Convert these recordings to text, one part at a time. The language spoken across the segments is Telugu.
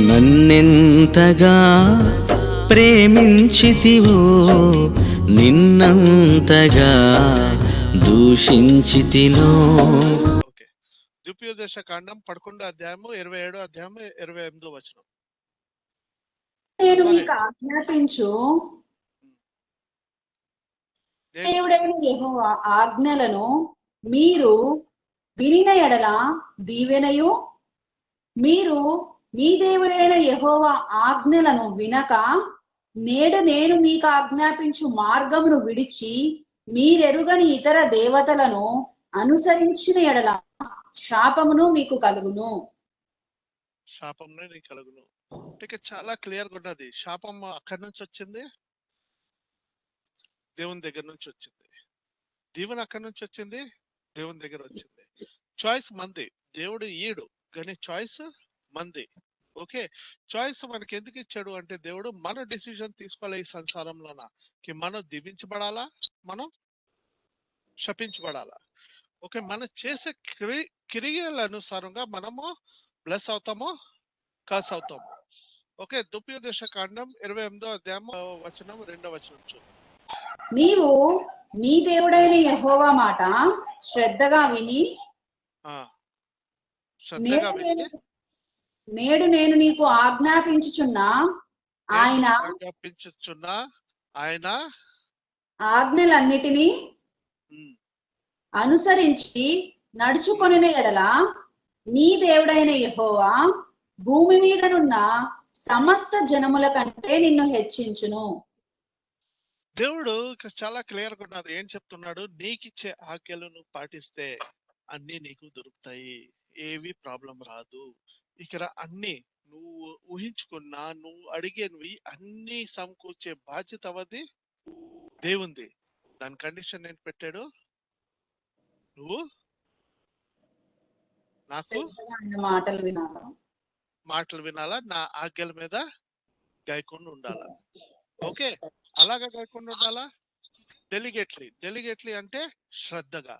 నన్నెంతగా ప్రేమించితివో నిన్నంతగా దూషించితినో. ఓకే, ద్వితీయోపదేశ కాండం 11 అధ్యాయము 27 అధ్యాయము 28 వచనం. నేను Go మీకు ahead. ఆజ్ఞాపించు దేని దేవుడైన యెహోవా ఆజ్ఞలను మీరు వినిన ఎడల దీవెనయు, మీరు మీ దేవుడైన యెహోవా ఆజ్ఞలను వినక నేడు నేను మీకు ఆజ్ఞాపించు మార్గమును విడిచి మీరెరుగని ఇతర దేవతలను అనుసరించిన ఎడల శాపమును మీకు కలుగును. శాపంనే నీకు కలుగును. అంటే చాలా క్లియర్ గా ఉన్నది. శాపం అక్కడి నుంచి వచ్చింది, దేవుని దగ్గర నుంచి వచ్చింది. దీవెన అక్కడి నుంచి వచ్చింది, దేవుని దగ్గర వచ్చింది. చాయిస్ మంది, దేవుడు ఈడు కానీ చాయిస్ మంది. ఓకే, చాయిస్ మనకి ఎందుకు ఇచ్చాడు అంటే దేవుడు మన డిసిజన్ తీసుకోవాలి ఈ సంసారంలోన, మనం దీవించబడాలా, మనం శపించబడాలా. ఓకే, మనం చేసే క్రియల అనుసారంగా మనము బ్లెస్ అవుతామో కర్స్ అవుతాము. ఓకే, ద్వితీయోపదేశ కాండం 28 అధ్యాయం వచనం 2వ వచనం చూద్దాం. నీవు నీ దేవుడైన యెహోవా మాట శ్రద్ధగా విని శ్రద్ధగా విని నేడు నేను నీకు ఆజ్ఞాపించుచున్న ఆయన ఆజ్ఞలన్నిటినీ అనుసరించి నడుచుకొనిన ఎడల నీ దేవుడైన యెహోవా భూమి మీదనున్న సమస్త జనముల కంటే నిన్ను హెచ్చించును. దేవుడు చాలా క్లియర్ గా ఉన్నది. ఏం చెప్తున్నాడు? నీకిచ్చే ఆజ్ఞలు నువ్వు పాటిస్తే అన్ని నీకు దొరుకుతాయి, ఏవి ప్రాబ్లం రాదు. ఇక్కడ అన్ని నువ్వు ఊహించుకున్నా, నువ్వు అడిగేవి అన్ని సమకూర్చే బాధ్యత అవది దేవుంది. దాని కండిషన్ ఏంటి పెట్టాడు? నువ్వు నాకు మాటలు వినాలా, నా ఆజ్ఞల మీద గాయకుండా ఉండాలా. ఓకే, అలాగా గాయకుండా ఉండాలా. డెలిగేట్లీ అంటే శ్రద్ధగా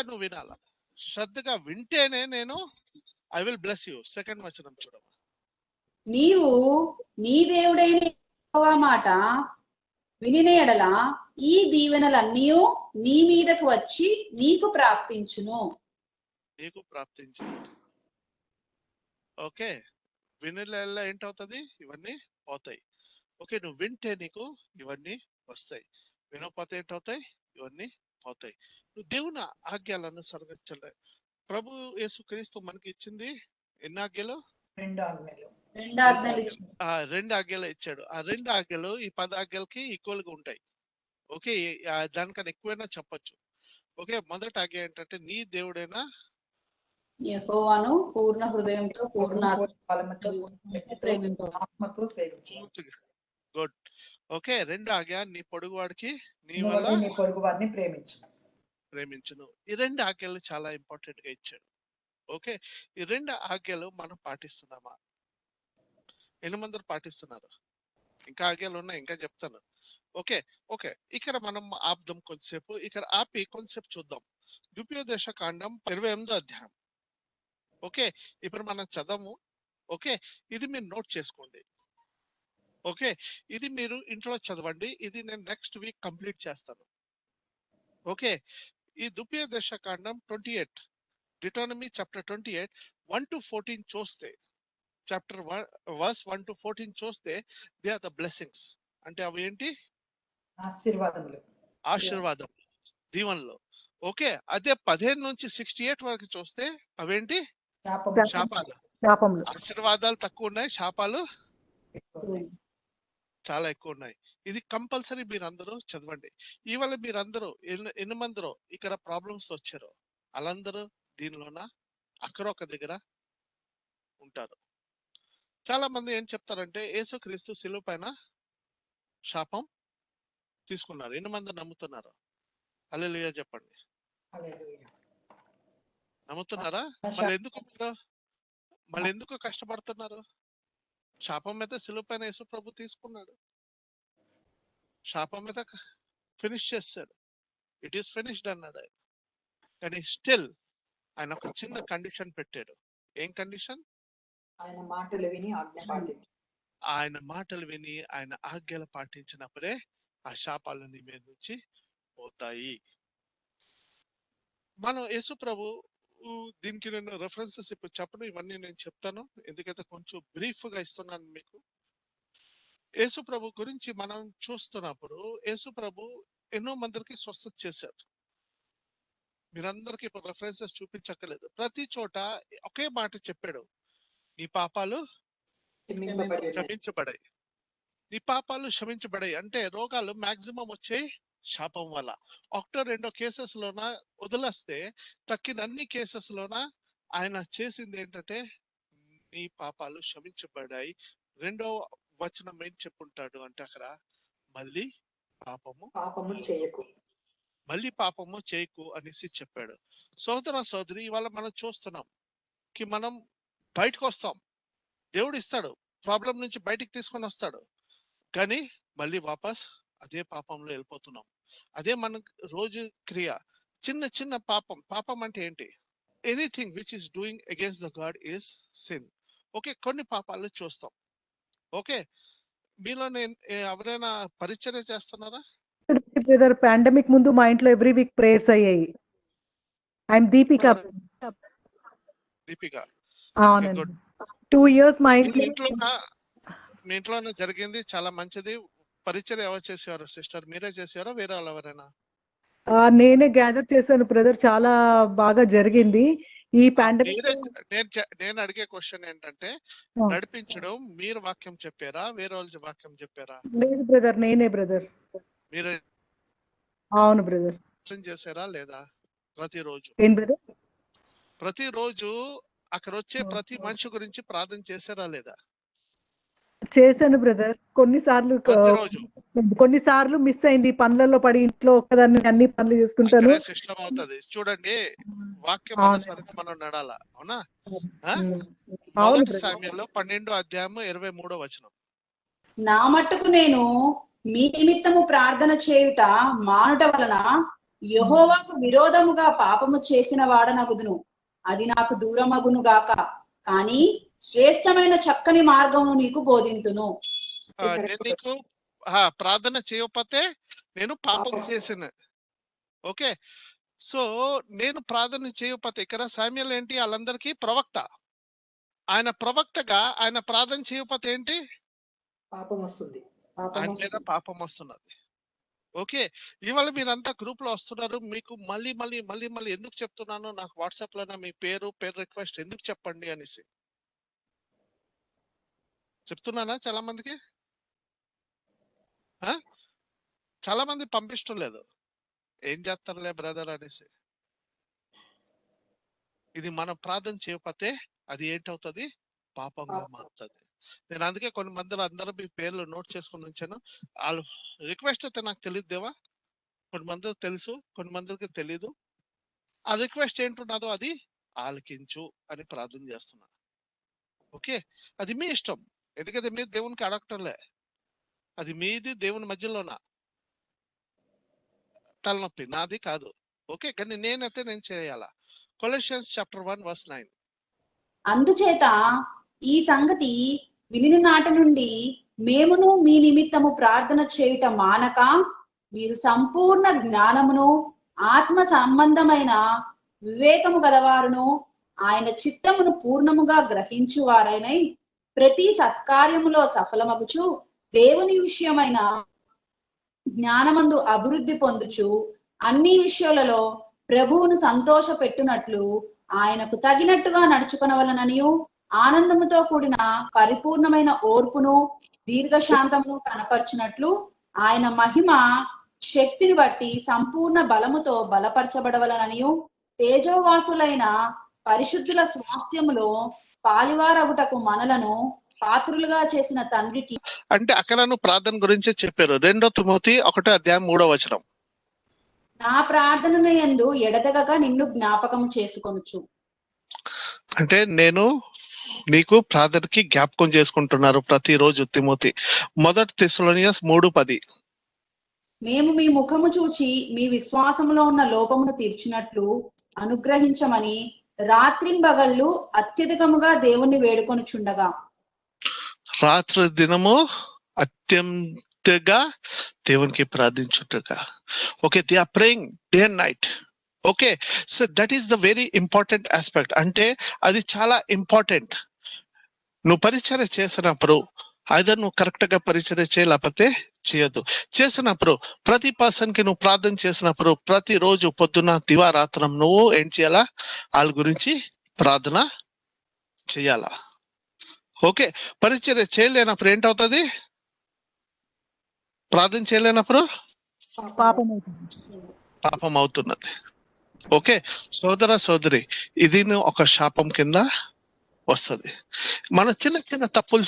నువ్వు వినాలా. శ్రద్ధగా వింటేనే నేను I will bless you. Second వచనం చూడమా. నీవు నీ దేవుడైన యెహోవా మాట వినిన ఎడల ఈ దీవెనలన్నీ నీ మీదకు వచ్చి నీకు ప్రాప్తించును. ఓకే, వినల ఏంటవుతుంది? ఇవన్నీ పోతాయి. ఓకే, నువ్వు వింటే నీకు ఇవన్నీ వస్తాయి, వినకపోతే ఏంటవుతాయి? ఇవన్నీ పోతాయి. నువ్వు దేవుని ఆజ్ఞలను సరిగించలే. ప్రభు యేసుక్రీస్తు మనకి ఇచ్చింది ఎన్ని ఆజ్ఞలు? 2 ఆజ్ఞలు ఇచ్చాడు. ఆ 2 ఆజ్ఞలు ఈ 10 ఆజ్ఞలకి ఈక్వల్ గా ఉంటాయి. ఓకే, దానికన్నా ఎక్కువైనా చెప్పొచ్చు. ఓకే, మొదటి ఆజ్ఞ ఏంటంటే నీ దేవుడైనా యెహోవాను పూర్ణ హృదయంతో పూర్ణ గుడ్. ఓకే, 2 ఆజ్ఞ నీ పొరుగువాడికి నీ వల్ల నీ పొరుగువారిని ప్రేమించును. ఈ 2 ఆజ్ఞలు చాలా ఇంపార్టెంట్ గా ఇచ్చాడు. ఓకే, ఈ 2 ఆజ్ఞలు మనం పాటిస్తున్నామా? ఎన్ని పాటిస్తున్నారు? ఇంకా ఆజ్ఞలు ఉన్నాయి, ఇంకా చెప్తాను. ఓకే ఓకే, ఇక్కడ మనం ఆపుదాం కొంతసేపు. ఇక్కడ ఆపి కొంతసేపు చూద్దాం. ద్వితీయోపదేశ కాండం 28 అధ్యాయం. ఓకే, ఇప్పుడు మనం చదవము. ఓకే, ఇది మీరు నోట్ చేసుకోండి. ఓకే, ఇది మీరు ఇంట్లో చదవండి. ఇది నేను నెక్స్ట్ వీక్ కంప్లీట్ చేస్తాను. ఓకే, ఈ ద్వితీయోపదేశ కాండం 28, డిటోనమీ చాప్టర్ 28 1 to 14 చూస్తే, చాప్టర్ 1 వర్స్ 1 to 14 చూస్తే దే ఆర్ ద బ్లెస్సింగ్స్. అంటే అవి ఏంటి? ఆశీర్వాదం, దీవెనలు. ఓకే, అదే 15 నుంచి 68 వరకు చూస్తే అవేంటి? శాపాలు. ఆశీర్వాదాలు తక్కువ ఉన్నాయి, శాపాలు చాలా ఎక్కువ ఉన్నాయి. ఇది కంపల్సరీ మీరందరూ చదవండి. ఇవాళ మీరందరూ ఎన్ని మందిరో ఇక్కడ ప్రాబ్లమ్స్ వచ్చారో వాళ్ళందరూ దీనిలోన అక్కడొక దగ్గర ఉంటారు. చాలా మంది ఏం చెప్తారంటే యేసుక్రీస్తు శిలువ పైన శాపం తీసుకున్నారు. ఎన్ని మంది నమ్ముతున్నారు? హల్లెలూయా చెప్పండి. నమ్ముతున్నారా? మళ్ళీ ఎందుకు కష్టపడుతున్నారు? శాపం మీద శిలువ పైన యేసు ప్రభు తీసుకున్నాడు. శాపం మీద ఫినిష్ చేశాడు. ఇట్ ఈస్ ఫినిష్డ్ అన్నాడు ఆయన. కానీ స్టిల్ ఆయన ఒక చిన్న కండిషన్ పెట్టాడు. ఏం కండిషన్? ఆయన మాటలు విని ఆజ్ఞ పాటించు. ఆయన మాటలు విని ఆయన ఆజ్ఞలు పాటించినప్పుడే ఆ శాపాలు నీ మీద నుంచి పోతాయి. మనం యేసు ప్రభు దీనికి నేను రెఫరెన్సెస్ ఇప్పుడు చెప్పను, ఇవన్నీ నేను చెప్తాను ఎందుకంటే కొంచెం బ్రీఫ్ గా ఇస్తున్నాను మీకు. యేసు ప్రభు గురించి మనం చూస్తున్నప్పుడు యేసు ప్రభు ఎన్నో మందికి స్వస్థత చేశారు. మీరందరికీ ఇప్పుడు రెఫరెన్సెస్ చూపించక్కర్లేదు. ప్రతి చోట ఒకే మాట చెప్పాడు, నీ పాపాలు క్షమించబడాయి. నీ పాపాలు క్షమించబడాయి అంటే రోగాలు మాక్సిమం వచ్చాయి శాపం వల్ల. ఒకటో రెండో కేసెస్ లోన వదిలేస్తే తక్కిన అన్ని కేసెస్ లోన ఆయన చేసింది ఏంటంటే నీ పాపాలు క్షమించబడాయి. రెండో వచనం ఏం చెప్పుంటాడు అంటే అక్కడ మళ్ళీ పాపము చేయకు, మళ్ళీ పాపము చేయకు అనేసి చెప్పాడు. సోదర సోదరి, ఇవాళ మనం చూస్తున్నాం కి మనం బయటకు వస్తాం, దేవుడు ఇస్తాడు, ప్రాబ్లం నుంచి బయటికి తీసుకొని వస్తాడు, కానీ మళ్ళీ వాపస్ అదే పాపంలో వెళ్ళిపోతున్నాం. అదే మన రోజు క్రియ. చిన్న చిన్న పాపం అంటే ఏంటి? Anything which is doing against the God is sin. Okay, కొన్ని పాపాలు చూస్తాం. ఓకే, మీలో నేను ఎవరైనా పరిచర్య చేస్తున్నారా? బ్రదర్, పాండమిక్ ముందు మా ఇంట్లో ఎవ్రీ వీక్ ప్రేయర్స్ అయ్యాయి. ఐఎమ్ దీపిక. దీపిక, అవునండి. 2 years మా మీ ఇంట్లో ఇంట్లో జరిగింది చాలా మంచిది. పరిచర్య ఎవరు చేసేవారు సిస్టర్? మీరే చేసేవారా వేరే వాళ్ళు ఎవరైనా? నేనే గ్యాదర్ చేశాను బ్రదర్, చాలా బాగా జరిగింది. ఈ పాండమిక్ నేను అడిగే క్వశ్చన్ ఏంటంటే, నడిపించడం మీరు వాక్యం చెప్పారా వేరే వాళ్ళు వాక్యం చెప్పారా? లేదు బ్రదర్, నేనే బ్రదర్. మీరే అవును బ్రదర్. చేశారా లేదా? ప్రతిరోజు ఏం బ్రదర్? ప్రతిరోజు అక్కడ వచ్చే ప్రతి మనిషి గురించి ప్రార్థన చేశారా లేదా? చేశాను బ్రదర్. కొన్నిసార్లు మిస్ అయింది, పనులలో పడి ఇంట్లో ఒక్కదాన్ని అన్ని పనులు చేసుకుంటాను. సిస్టమ్ అవుతుంది. చూడండి, వాక్యం అనుసారంగా మనం నడాలా, అవునా? మొదటి సామ్యంలో 12:23 నా మట్టుకు నేను మీ నిమిత్తము ప్రార్థన చేయుట మానుట వలన యెహోవాకు విరోధముగా పాపము చేసిన వాడనగుదును. అది నాకు దూరమగును గాక, కానీ శ్రేష్టమైన చక్కని మార్గము నీకు బోధింతును. నేను నీకు ప్రార్థన చేయకపోతే నేను పాపం చేసిన. ఓకే, సో నేను ప్రార్థన చేయకపోతే ఇక్కడ సామ్యుయేలు ఏంటి? వాళ్ళందరికీ ప్రవక్త. ఆయన ప్రవక్తగా ఆయన ప్రార్థన చేయకపోతే ఏంటి? పాపం వస్తుంది. ఆయన మీద పాపం వస్తున్నది. ఓకే, ఇవాళ మీరంతా గ్రూప్ లో వస్తున్నారు. మీకు మళ్ళీ మళ్ళీ మళ్ళీ మళ్ళీ ఎందుకు చెప్తున్నాను, నాకు వాట్సాప్ లోనే మీ పేరు రిక్వెస్ట్ ఎందుకు చెప్పండి అనేసి చెప్తున్నానా? చాలా మందికి చాలా మంది పంపించడం లేదు. ఏం చేస్తారులే బ్రదర్ అనేసి. ఇది మనం ప్రార్థన చేయకపోతే అది ఏంటవుతుంది? పాపంగా మారుతుంది. నేను అందుకే కొన్ని మంది అందరూ మీ పేర్లు నోట్ చేసుకుని ఉంచాను. వాళ్ళు రిక్వెస్ట్ అయితే నాకు తెలియదు దేవా, కొన్ని మందికి తెలుసు, కొన్ని మందికి తెలీదు. ఆ రిక్వెస్ట్ ఏంటున్నదో అది ఆలకించు అని ప్రార్థన చేస్తున్నా. ఓకే, అది మీ ఇష్టం, ఎందుకంటే మీరు దేవునికి అడగటంలే, అది మీది దేవుని మధ్యలోనా. తలనొప్పి నాది కాదు. ఓకే, కానీ నేనైతే నేను చేయాలా. కొలెషన్స్ చాప్టర్ 1:9. అందుచేత ఈ సంగతి వినిన నాటి నుండి మేమును మీ నిమిత్తము ప్రార్థన చేయుట మానక, మీరు సంపూర్ణ జ్ఞానమును ఆత్మ సంబంధమైన వివేకము గలవారును ఆయన చిత్తమును పూర్ణముగా గ్రహించువారైనై ప్రతి సత్కార్యములో సఫలమగుచు దేవుని విషయమైన జ్ఞానమందు అభివృద్ధి పొందుచు అన్ని విషయాలలో ప్రభువును సంతోష పెట్టునట్లు ఆయనకు తగినట్టుగా నడుచుకొనవలననియు ఆనందముతో కూడిన పరిపూర్ణమైన ఓర్పును దీర్ఘశాంతమును కనపరచినట్లు ఆయన మహిమ శక్తిని బట్టి సంపూర్ణ బలముతో బలపరచబడవలననియు తేజోవాసులైన పరిశుద్ధుల స్వాస్థ్యములో పాలివారగుటకు మనలను పాత్రులుగా చేసిన తండ్రికి. అంటే అక్కడ ప్రార్థన గురించి చెప్పారు. 2 తిమోతి 1:3. నా ప్రార్థనను యందు ఎడతెగక నిన్ను జ్ఞాపకము చేసుకొనుచు. అంటే నేను నీకు ప్రార్థనకి జ్ఞాపకం చేసుకుంటున్నారు ప్రతిరోజు. తిమోతి. 1 తెస్సలోనియన్స్ 3:10. మేము మీ ముఖము చూచి మీ విశ్వాసములో ఉన్న లోపమును తీర్చినట్లు అనుగ్రహించమని రాత్రింబగళ్ళు అత్యధికముగా దేవుణ్ణి వేడుకొనుచుండగా. రాత్రి దినము అత్యంతగా దేవునికి ప్రార్థించుటగా. Okay, they are praying day and night. Okay, so that is the very important aspect. అంటే అది చాలా ఇంపార్టెంట్. నువ్వు పరిచర్య చేసినప్పుడు ఐదర్ నువ్వు కరెక్ట్ గా పరిచర్య చేయలేకపోతే చేయొద్దు. చేసినప్పుడు ప్రతి పర్సన్ కి నువ్వు ప్రార్థన చేసినప్పుడు ప్రతిరోజు పొద్దున్న దివారాత్రం నువ్వు ఏం చేయాలా? వాళ్ళ గురించి ప్రార్థన చేయాలా. ఓకే, పరిచర్య చేయలేనప్పుడు ఏంటవుతుంది? ప్రార్థన చేయలేనప్పుడు పాపం పాపం అవుతున్నది. ఓకే, సోదర సోదరి, ఇది ఒక శాపం కింద వస్తుంది. మన చిన్న చిన్న తప్పులు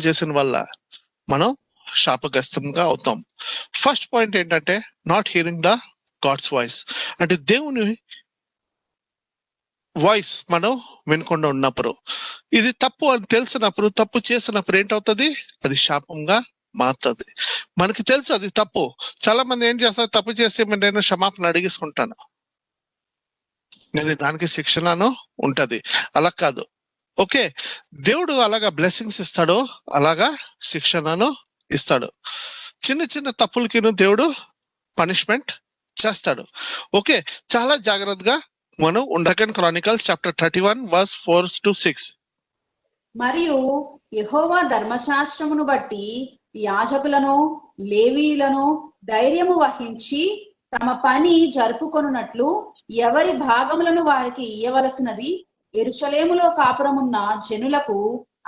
చేసిన వల్ల మనం శాపగ్రస్తంగా అవుతాం. ఫస్ట్ పాయింట్ ఏంటంటే not hearing the God's voice. అంటే దేవుని వాయిస్ మనం వినకుండా ఉన్నప్పుడు, ఇది తప్పు అని తెలిసినప్పుడు, తప్పు చేసినప్పుడు ఏంటవుతుంది? అది శాపంగా మారుతుంది. మనకి తెలుసు అది తప్పు. చాలా మంది ఏం చేస్తారు? తప్పు చేసి నేను క్షమాపణ అడిగేసుకుంటాను, నేను దానికి శిక్షణను ఉంటది. అలా కాదు. ఓకే, దేవుడు అలాగా బ్లెస్సింగ్స్ ఇస్తాడు, అలాగా శిక్షణను ఇస్తాడు. చిన్న చిన్న తప్పులకి దేవుడు పనిష్మెంట్ చేస్తాడు. ఓకే, చాలా జాగ్రత్తగా మనం ఉండకన్ క్రానికల్స్ చాప్టర్ 31 verse 4 to 6. మరియు యెహోవా ధర్మశాస్త్రమును బట్టి యాజకులను లేవీయులను ధైర్యము వహించి తమ పని జరుపుకొనున్నట్లు ఎవరి భాగములను వారికి ఇయ్యవలసినది యెరూషలేములో కాపురమున్న జనులకు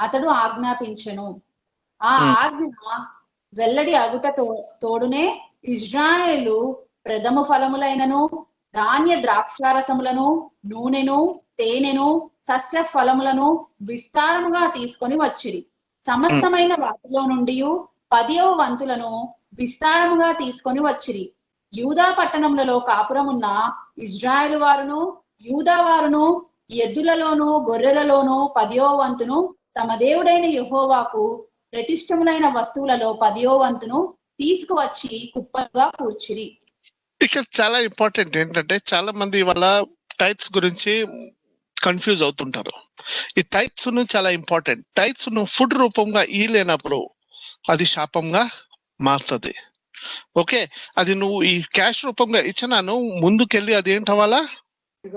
అతడు ఆజ్ఞాపించెను. ఆ ఆజ్ఞ వెల్లడి అగుటతో తోడునే ఇజ్రాయేలు ప్రథమ ఫలములైనను ధాన్య ద్రాక్షారసములను నూనెను తేనెను సస్య ఫలములను విస్తారముగా తీసుకొని వచ్చిరి. సమస్తమైన వాటిలో నుండి 10వ వంతులను విస్తారముగా తీసుకొని వచ్చిరి. యూదా పట్టణములలో కాపురమున్న ఇజ్రాయేలు వారును యూదా వారును ఎద్దులలోను గొర్రెలలోను 10వ వంతును తమ దేవుడైన యెహోవాకు ప్రతిష్టములైన వస్తువులలో 10వ వంతును తీసుకువచ్చి కుప్పగా కూర్చిరి. ఇక్కడ చాలా ఇంపార్టెంట్ ఏంటంటే, చాలా మంది వాళ్ళ టైప్స్ గురించి కన్ఫ్యూజ్ అవుతుంటారు. ఈ టైప్స్ చాలా ఇంపార్టెంట్. టైప్స్ ను ఫుడ్ రూపంగా ఇయ్యలేనప్పుడు అది శాపంగా మారుతుంది. ఓకే, అది నువ్వు ఈ క్యాష్ రూపంగా ఇచ్చినా నువ్వు ముందుకెళ్ళి అది ఏంటవ్వాలా? ఫుడ్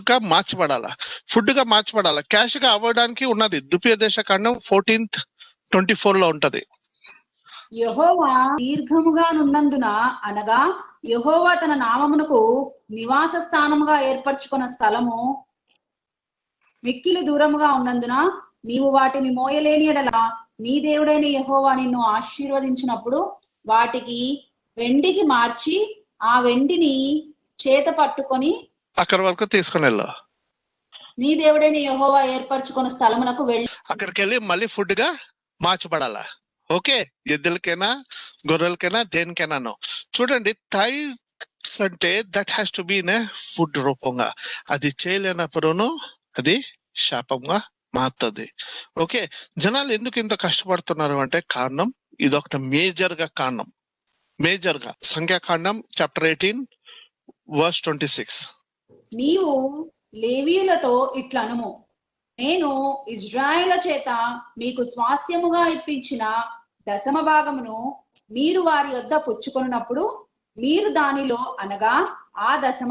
గా మార్చబడాలా. ఫుడ్ గా మార్చబడాలా. క్యాష్ గా అవ్వడానికి ఉన్నది ద్వితీయోపదేశ కాండం 14:24 లో ఉంటది. యెహోవా దీర్ఘముగా నున్నందున, అనగా యెహోవా తన నామమునకు నివాస స్థానముగా ఏర్పరచుకున్న స్థలము మిక్కిలి దూరముగా ఉన్నందున నీవు వాటిని మోయలేని ఎడల నీ దేవుడైన యెహోవా నిన్ను ఆశీర్వదించినప్పుడు వాటికి వెండికి మార్చి ఆ వెండిని చేత పట్టుకొని అక్కడి వరకు తీసుకుని వెళ్ళు. నీ దేవుడైన యెహోవా ఏర్పరచుకున్న స్థలమునకు వెళ్ళి అక్కడికి వెళ్ళి మళ్ళీ ఫుడ్ గా మార్చబడాలా. ఓకే, ఎద్దులకైనా గొర్రెలకైనా దేనికైనా చూడండి, టైప్స్ అంటే that has to be in a food రూపంగా. అది చేయలేనప్పుడును అది శాపంగా మారుతుంది. ఓకే, జనాలు ఎందుకు ఇంత కష్టపడుతున్నారు అంటే కారణం ఇదొకటి మేజర్ గా కారణం. మేజర్ గా సంఖ్యాకాండం చాప్టర్ 18 verse 26. నీవు లేవీయులతో ఇట్లనుము, నేను ఇజ్రాయేలు చేత మీకు స్వాస్థ్యముగా ఇప్పించిన దశమ భాగమును మీరు వారి యొద్ద పుచ్చుకొనున్నప్పుడు మీరు దానిలో, అనగా ఆ దశమ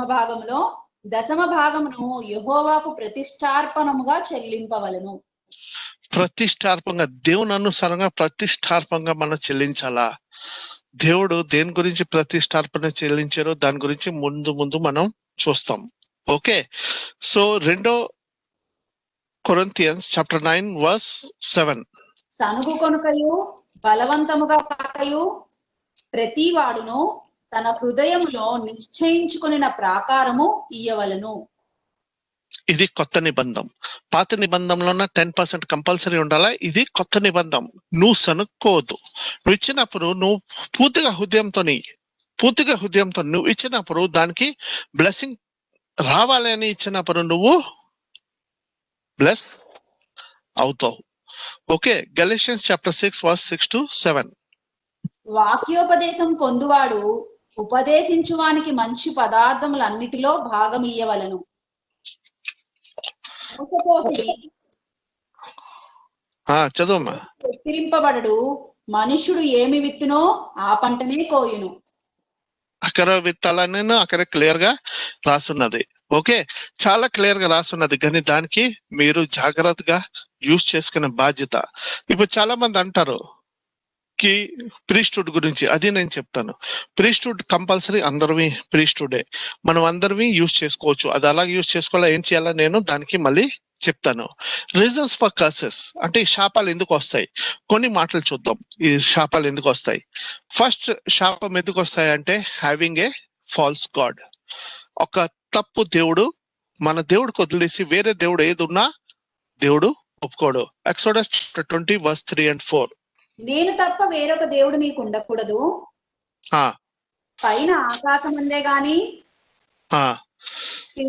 భాగమును యెహోవాకు ప్రతిష్టార్పణముగా చెల్లింపవలెను. ప్రతిష్టార్పంగా, దేవుని అనుసారంగా ప్రతిష్టార్పంగా మనం చెల్లించాలా. దేవుడు దేని గురించి ప్రతిష్టార్పణ చెల్లించారో దాని గురించి ముందు మనం చూస్తాం. Okay, so 2 Corinthians chapter 9 verse 7. సనుగు కొనుకయు బలవంతముగా కాకయు ప్రతి వాడును తన హృదయములో నిశ్చయించుకొనిన ప్రాకారము ఇయ్యవలెను. ఇది కొత్త నిబంధం. పాత నిబంధంలోన 10% కంపల్సరీ ఉండాలా. ఇది కొత్త నిబంధం. నువ్వు సనుక్కోవద్దు. నువ్వు ఇచ్చినప్పుడు నువ్వు పూర్తిగా హృదయంతో నువ్వు ఇచ్చినప్పుడు దానికి బ్లెస్సింగ్ రావాలి అని ఇచ్చినప్పుడు నువ్వు బ్లెస్ అవుతావు. Okay, Galatians chapter 6 verse 6 to 7. వాక్యోపదేశం పొందువాడు ఉపదేశించువానికి మంచి పదార్థములన్నిటిలో భాగం ఇయ్యవలను. మోసపోకుడి, చదువమ్మా. ఎక్కిరింపబడడు, మనుష్యుడు ఏమి విత్తునో ఆ పంటనే కోయును. అక్కడ విత్తాలని అక్కడ క్లియర్ గా రాసున్నది. ఓకే, చాలా క్లియర్ గా రాసున్నది, కానీ దానికి మీరు జాగ్రత్తగా యూజ్ చేసుకునే బాధ్యత. ఇప్పుడు చాలా మంది అంటారు కి ప్రీస్టుడ్ గురించి, అది నేను చెప్తాను. ప్రీస్టుడ్ కంపల్సరీ అందరివి ప్రీస్టుడే, మనం అందరివి యూజ్ చేసుకోవచ్చు. అది అలాగే యూజ్ చేసుకోవాలా, ఏం చేయాలా, నేను దానికి మళ్ళీ చెప్తాను. రీజన్స్ ఫర్ కర్సెస్ అంటే ఈ శాపాలు ఎందుకు వస్తాయి, కొన్ని మాటలు చూద్దాం. ఈ శాపాలు ఎందుకు వస్తాయి? ఫస్ట్ శాపం ఎందుకు వస్తాయి అంటే హ్యావింగ్ ఏ ఫాల్స్ గాడ్. ఒక తప్పు దేవుడు, మన దేవుడికి వదిలేసి వేరే దేవుడు ఏది ఉన్నా దేవుడు ఒప్పుకోడు. ఎక్సోడస్ 20:3-4. నేను తప్ప వేరొక దేవుడు నీకు ఉండకూడదు. పైన ఆకాశం అందే గాని,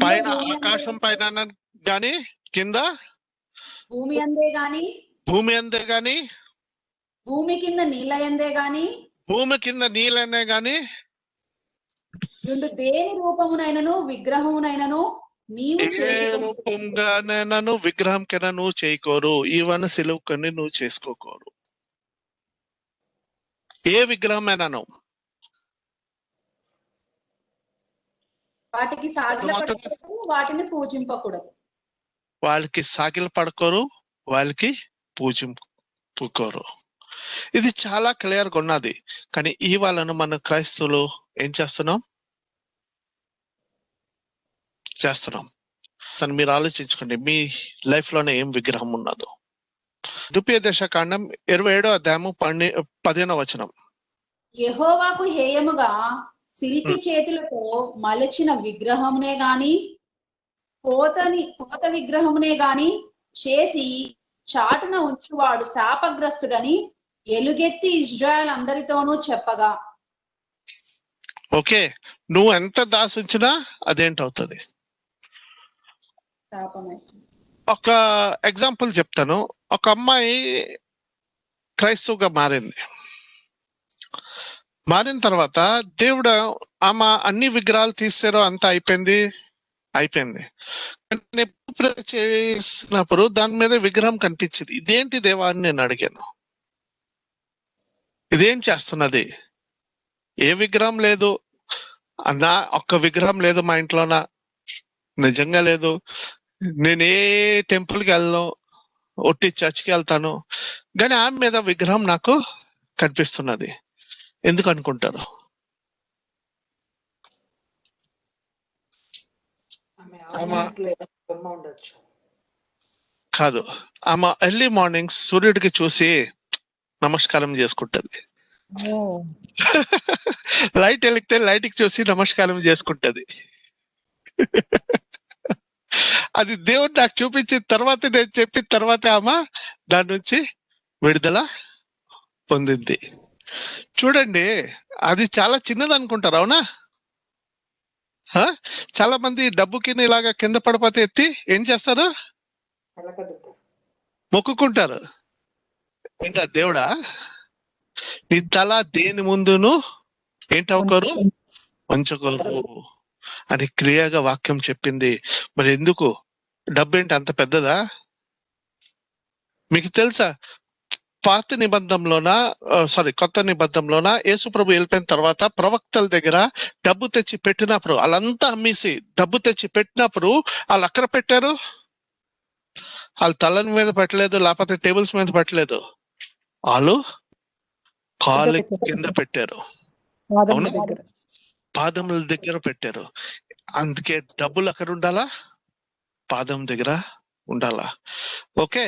పైన ఆకాశం పైన గాని, కింద భూమి అందే గాని, భూమి అందే గాని, భూమి కింద నీళ్ళ అందే గాని, భూమి కింద నీళ్ళనే గాని, దేని రూపమునైనను విగ్రహమునైనను నీవు ఏ రూపంగానైనాను విగ్రహం కన్నా నువ్వు చేయకోరు. ఈవెన్ సిలువ కొన్ని నువ్వు చేసుకోకోరు. ఏ విగ్రహమైనాను వాటికి సాగిలపడకూడదు, వాటిని పూజింపకూడదు. వాళ్ళకి సాగిలు పడుకోరు, వాళ్ళకి పూజింపుకోరు. ఇది చాలా క్లియర్ గా ఉన్నది. కానీ ఈ వాళ్ళను మన క్రైస్తవులు ఏం చేస్తున్నాం? మీరు ఆలోచించుకోండి, మీ లైఫ్ లోనే ఏం విగ్రహం ఉన్నదో. ద్వితీయోపదేశ కాండం 27:15. యెహోవాకు హేయముగా శిల్పి చేతులతో మలచిన విగ్రహమునే గాని, పోత విగ్రహమునే గాని చేసి చాటున ఉంచువాడు శాపగ్రస్తుడని ఎలుగెత్తి ఇజ్రాయెల్ అందరితోనూ చెప్పగా. ఓకే, నువ్వు ఎంత దాసుంచినా అదేంటవుతుంది? ఒక ఎగ్జాంపుల్ చెప్తాను. ఒక అమ్మాయి క్రైస్తవుగా మారిన తర్వాత దేవుడు ఆమె అన్ని విగ్రహాలు తీసారో అంతా అయిపోయింది. చేసినప్పుడు దాని మీద విగ్రహం కనిపించింది. ఇదేంటి దేవా అని నేను అడిగాను. ఇదేం చేస్తున్నది? ఏ విగ్రహం లేదు అన్నా, ఒక్క విగ్రహం లేదు మా ఇంట్లోన, నిజంగా లేదు. నేను ఏ టెంపుల్కి వెళ్ళను, ఒట్టి చర్చ్కి వెళ్తాను, కానీ ఆమె మీద విగ్రహం నాకు కనిపిస్తున్నది. ఎందుకు అనుకుంటారు? కాదు, ఆమె ఎర్లీ మార్నింగ్స్ సూర్యుడికి చూసి నమస్కారం చేసుకుంటది. లైట్ వెలిగితే లైట్కి చూసి నమస్కారం చేసుకుంటది. అది దేవుడు నాకు చూపించిన తర్వాత, నేను చెప్పిన తర్వాత ఆమె దాని నుంచి విడుదల పొందింది. చూడండి, అది చాలా చిన్నది అనుకుంటారు, అవునా? చాలా మంది డబ్బుకి ఇలాగా కింద పడిపోతే ఎత్తి ఏం చేస్తారు? మొక్కుకుంటారు. ఇంకా దేవుడా, నీ తల దేని ముందును ఏంటవుకోరు, వంచుకోరు అని క్లియర్గా వాక్యం చెప్పింది. మరి ఎందుకు? డబ్బు ఏంటి అంత పెద్దదా? మీకు తెలుసా, కొత్త నిబంధనలోన యేసు ప్రభు వెళ్ళిపోయిన తర్వాత ప్రవక్తల దగ్గర డబ్బు తెచ్చి పెట్టినప్పుడు, వాళ్ళంతా అమ్మేసి డబ్బు తెచ్చి పెట్టినప్పుడు వాళ్ళు అక్కడ పెట్టారు. వాళ్ళు తల మీద పెట్టలేదు, లేకపోతే టేబుల్స్ మీద పెట్టలేదు, వాళ్ళు కాలు కింద పెట్టారు, అవునా? పాదముల దగ్గర పెట్టారు. అందుకే డబ్బులు అక్కడ ఉండాలా, పాదం దగ్గర ఉండాలా. ఓకే,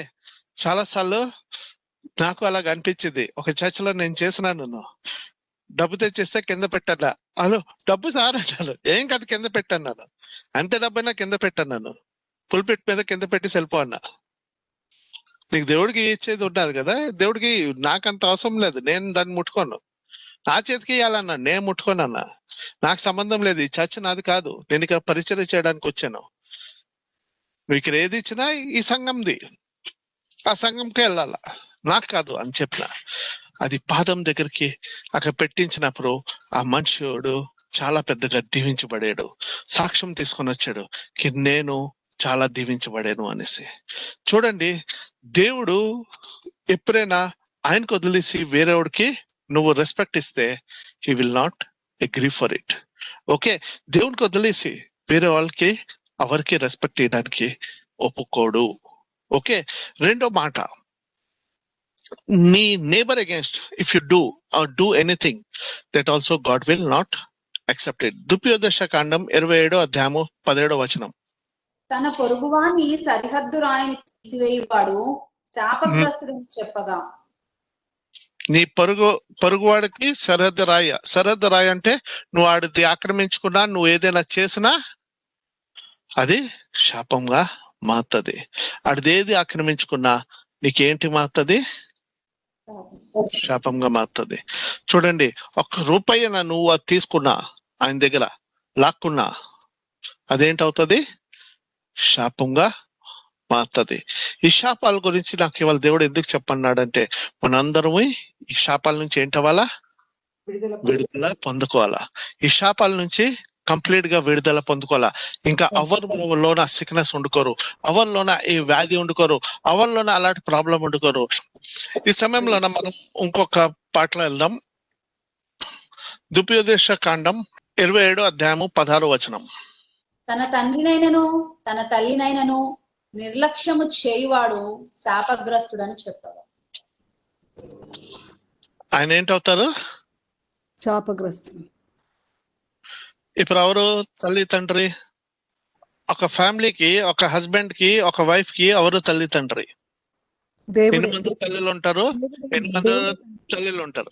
చాలా సార్లు నాకు అలాగ అనిపించింది. ఒక చర్చిలో నేను చేసినాను, డబ్బు తెచ్చిస్తే కింద పెట్టాను. హలో, డబ్బు సార్ అన్నాను. ఏం కాదు, కింద పెట్టాను. అంతే డబ్బైనా కింద పెట్టాను. పుల్పిట్ మీద కింద పెట్టి వెళ్ళిపో అన్నా. నీకు దేవుడికి ఇచ్చేది ఉండదు కదా, దేవుడికి నాకంత అవసరం లేదు, నేను దాన్ని ముట్టుకోను. నా చేతికి ఇవ్వాలన్నా, నేను ముట్టుకోనన్నా, నాకు సంబంధం లేదు. ఈ చర్చ నాది కాదు, నేను ఇక్కడ పరిచయం చేయడానికి వచ్చాను. మీకు ఏది ఇచ్చినా ఈ సంఘంది, ఆ సంఘంకే వెళ్ళాలా, నాకు కాదు అని చెప్పిన. అది పాదం దగ్గరికి అక్కడ పెట్టించినప్పుడు ఆ మనుషుడు చాలా పెద్దగా దీవించబడాడు, సాక్ష్యం తీసుకొని వచ్చాడు నేను చాలా దీవించబడాను అనేసి. చూడండి, దేవుడు ఎప్పుడైనా ఆయనకు వదిలేసి వేరేవాడికి నువ్వు రెస్పెక్ట్ ఇస్తే he will not agree for it. Okay, దేవునికి వదిలేసి వేరే వాళ్ళకి ఎవరికి రెస్పెక్ట్ ఇవ్వడానికి ఒప్పుకోడు. ఓకే, రెండో మాట, నీ neighbour against if you do or do anything that also God will not accept it. ద్వితీయోపదేశ కాండం 27:17 తన పొరుగువాని సరిహద్దు రాయిని తీసివేయువాడు శాపగ్రస్తుడని చెప్పగా. నీ పొరుగువాడికి సరిహద్దు రాయి అంటే నువ్వు ఆడిది ఆక్రమించుకున్నా, నువ్వు ఏదైనా చేసినా అది శాపంగా మారుతుంది. ఆడిది ఏది ఆక్రమించుకున్నా నీకేంటి మారుతుంది? శాపంగా మారుతుంది. చూడండి, ₹1 నువ్వు అది తీసుకున్నా, ఆయన దగ్గర లాక్కున్నా, అదేంటవుతుంది? శాపంగా మారుతుంది. ఈ శాపాల గురించి నాకు ఇవాళ దేవుడు ఎందుకు చెప్పన్నాడంటే మనందరం ఈ శాపాల నుంచి ఏంటవ్వాలా? విడుదల పొందుకోవాలా. ఈ శాపాల నుంచి కంప్లీట్ గా విడుదల పొందుకోవాలా. ఇంకా ఎవరిలోన సిక్నెస్ వండుకోరు, ఎవరిలోన ఈ వ్యాధి వండుకోరు, ఎవరిలోన అలాంటి ప్రాబ్లం వండుకోరు. ఈ సమయంలోన మనం ఇంకొక పాటలో వెళ్దాం. ద్వితీయోపదేశ కాండం 27:16 తన తండ్రినైనను తన తల్లినైనను నిర్లక్ష్యము చేయువాడు శాపగ్రస్తుడని చెప్పారు. ఆయన ఏంటవుతారు? శాపగ్రస్తుడు. ఇప్పుడు ఎవరు తల్లి తండ్రి? ఒక ఫ్యామిలీకి, ఒక హస్బెండ్ కి, ఒక వైఫ్ కి ఎవరు తల్లి తండ్రి? ఎన్ని మంది తల్లిలు ఉంటారు? 8 తల్లిలు ఉంటారు.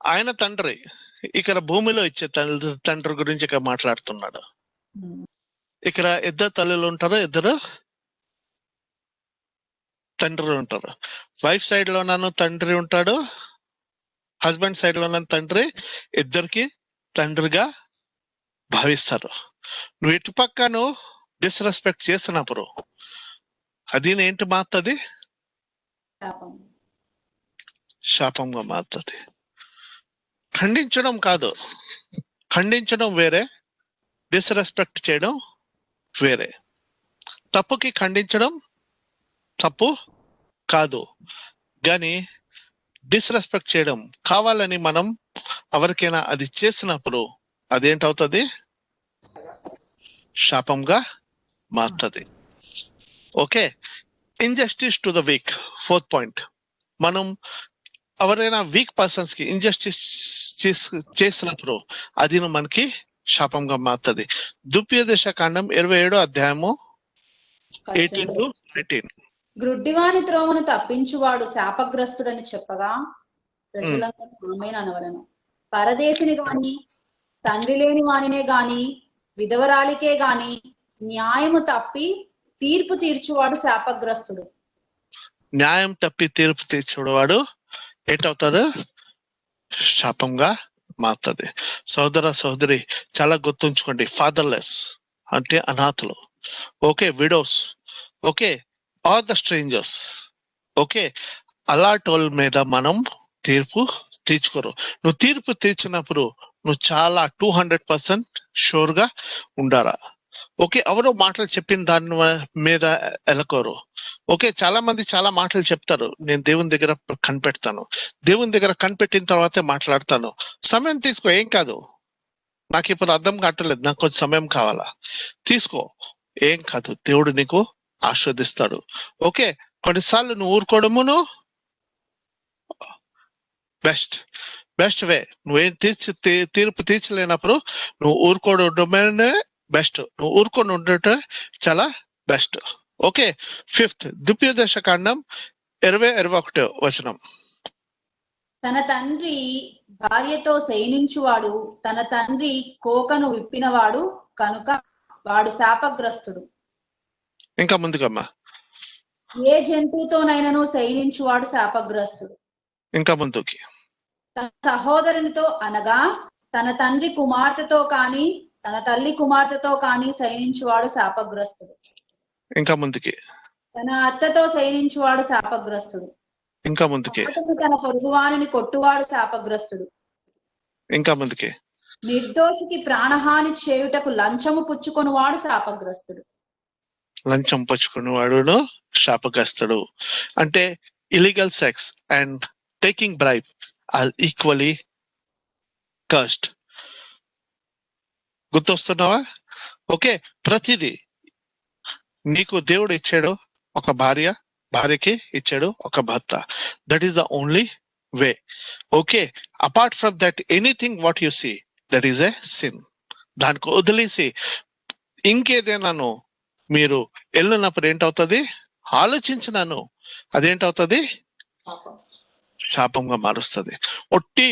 ఆయన తండ్రి. ఇక్కడ భూమిలో ఇచ్చే తండ్రి గురించి ఇక్కడ మాట్లాడుతున్నాడు. ఇక్కడ 2 తల్లులు ఉంటారు, 2 తండ్రులు ఉంటారు. వైఫ్ సైడ్ లో నన్ను తండ్రి ఉంటాడు, హస్బెండ్ సైడ్ లో నన్ను తండ్రి. ఇద్దరికి తండ్రిగా భావిస్తారు. నువ్వు ఇటు పక్కను డిస్రెస్పెక్ట్ చేసినప్పుడు అది ఏంటి మారుతుంది? శాపంగా మారుతుంది. ఖండించడం కాదు, ఖండించడం వేరే, డిస్రెస్పెక్ట్ చేయడం వేరే. తప్పుకి ఖండించడం తప్పు కాదు, కానీ డిస్రెస్పెక్ట్ చేయడం, కావాలని మనం ఎవరికైనా అది చేసినప్పుడు అదేంటవుతుంది? శాపంగా మారుతుంది. Okay, injustice to the week. 4th point, మనం ఎవరైనా వీక్ పర్సన్స్ కి ఇంజస్టిస్ చేసినప్పుడు అది మనకి శాపంగా మారుతుంది. ద్వితీయోపదేశ కాండం 27:18-19. గ్రుడ్డివాని త్రోవను తప్పించువాడు శాపగ్రస్తుడని చెప్పగా ప్రజలందరూ ఆమేన్ అనవలను. పరదేశిని గాని, తండ్రి లేని వానినే గాని, విధవరాలికే గాని న్యాయము తప్పి తీర్పు తీర్చువాడు శాపగ్రస్తుడు. న్యాయం తప్పి తీర్పు తీర్చువాడు ఏంటవుతాడు? శాపంగా మారుతుంది. సోదర సోదరి, చాలా గుర్తుంచుకోండి. ఫాదర్లెస్ అంటే అనాథలు, okay, widows, okay, or the strangers, okay, అలాంటి వాళ్ళ మీద మనం తీర్పు తీర్చుకోరు. నువ్వు తీర్పు తీర్చినప్పుడు నువ్వు చాలా 200% షూర్ గా ఉండారా. ఓకే, ఎవరో మాటలు చెప్పిన దాని మీద ఎలకోరు. ఓకే, చాలా మంది చాలా మాటలు చెప్తారు, నేను దేవుని దగ్గర కనిపెడతాను, దేవుని దగ్గర కనిపెట్టిన తర్వాతే మాట్లాడతాను. సమయం తీసుకో, ఏం కాదు, నాకు ఇప్పుడు అర్థం కావట్లేదు, నాకు కొంచెం సమయం కావాలా, తీసుకో, ఏం కాదు, దేవుడు నీకు ఆస్వాదిస్తాడు. ఓకే, కొన్నిసార్లు నువ్వు ఊరుకోవడమును బెస్ట్ వే. నువ్వేం తీర్పు తీర్చలేనప్పుడు నువ్వు ఊరుకోవడమే బెస్ట్. నువ్వు ఊరుకొని ఉండటం చాలా బెస్ట్. ఓకే, 5th, ద్వితీయోపదేశ కాండం 20:21. తన తండ్రి భార్యతో శయనించువాడు తన తండ్రి కోకను విప్పినవాడు కనుక వాడు శాపగ్రస్తుడు. ఇంకా ముందుకమ్మా. ఏ జంతువుతోనైనను శయనించువాడు శాపగ్రస్తుడు. ఇంకా ముందుకి. తన సహోదరునితో అనగా తన తండ్రి కుమార్తెతో కాని తన తల్లి కుమార్తెతో కాని శయనించువాడు శాపగ్రస్తుడు. ఇంకా ముందుకి. తన అత్తతో శయనించువాడు శాపగ్రస్తుడు. ఇంకా ముందుకి, కపటము తన పొరుగువానిని కొట్టువాడు శాపగ్రస్తుడు. ఇంకా ముందుకి. నిర్దోషికి ప్రాణహాని చేయుటకు లంచము పుచ్చుకొనివాడు శాపగ్రస్తుడు. లంచం పుచ్చుకుని వాడును శాపగ్రస్తుడు. అంటే illegal sex and taking bribe are equally cursed. గుర్తొస్తున్నావా? ఓకే, ప్రతిదీ నీకు దేవుడు ఇచ్చాడు ఒక భార్య, భార్యకి ఇచ్చాడు ఒక భర్త. That is the only way. Okay, apart from that anything what you see that is a sin. దానికి వదిలేసి ఇంకేదైనాను మీరు వెళ్ళినప్పుడు ఏంటవుతుంది? ఆలోచించినాను అదేంటవుతుంది? పాపం. శాపంగా మారుస్తుంది. ఒట్టి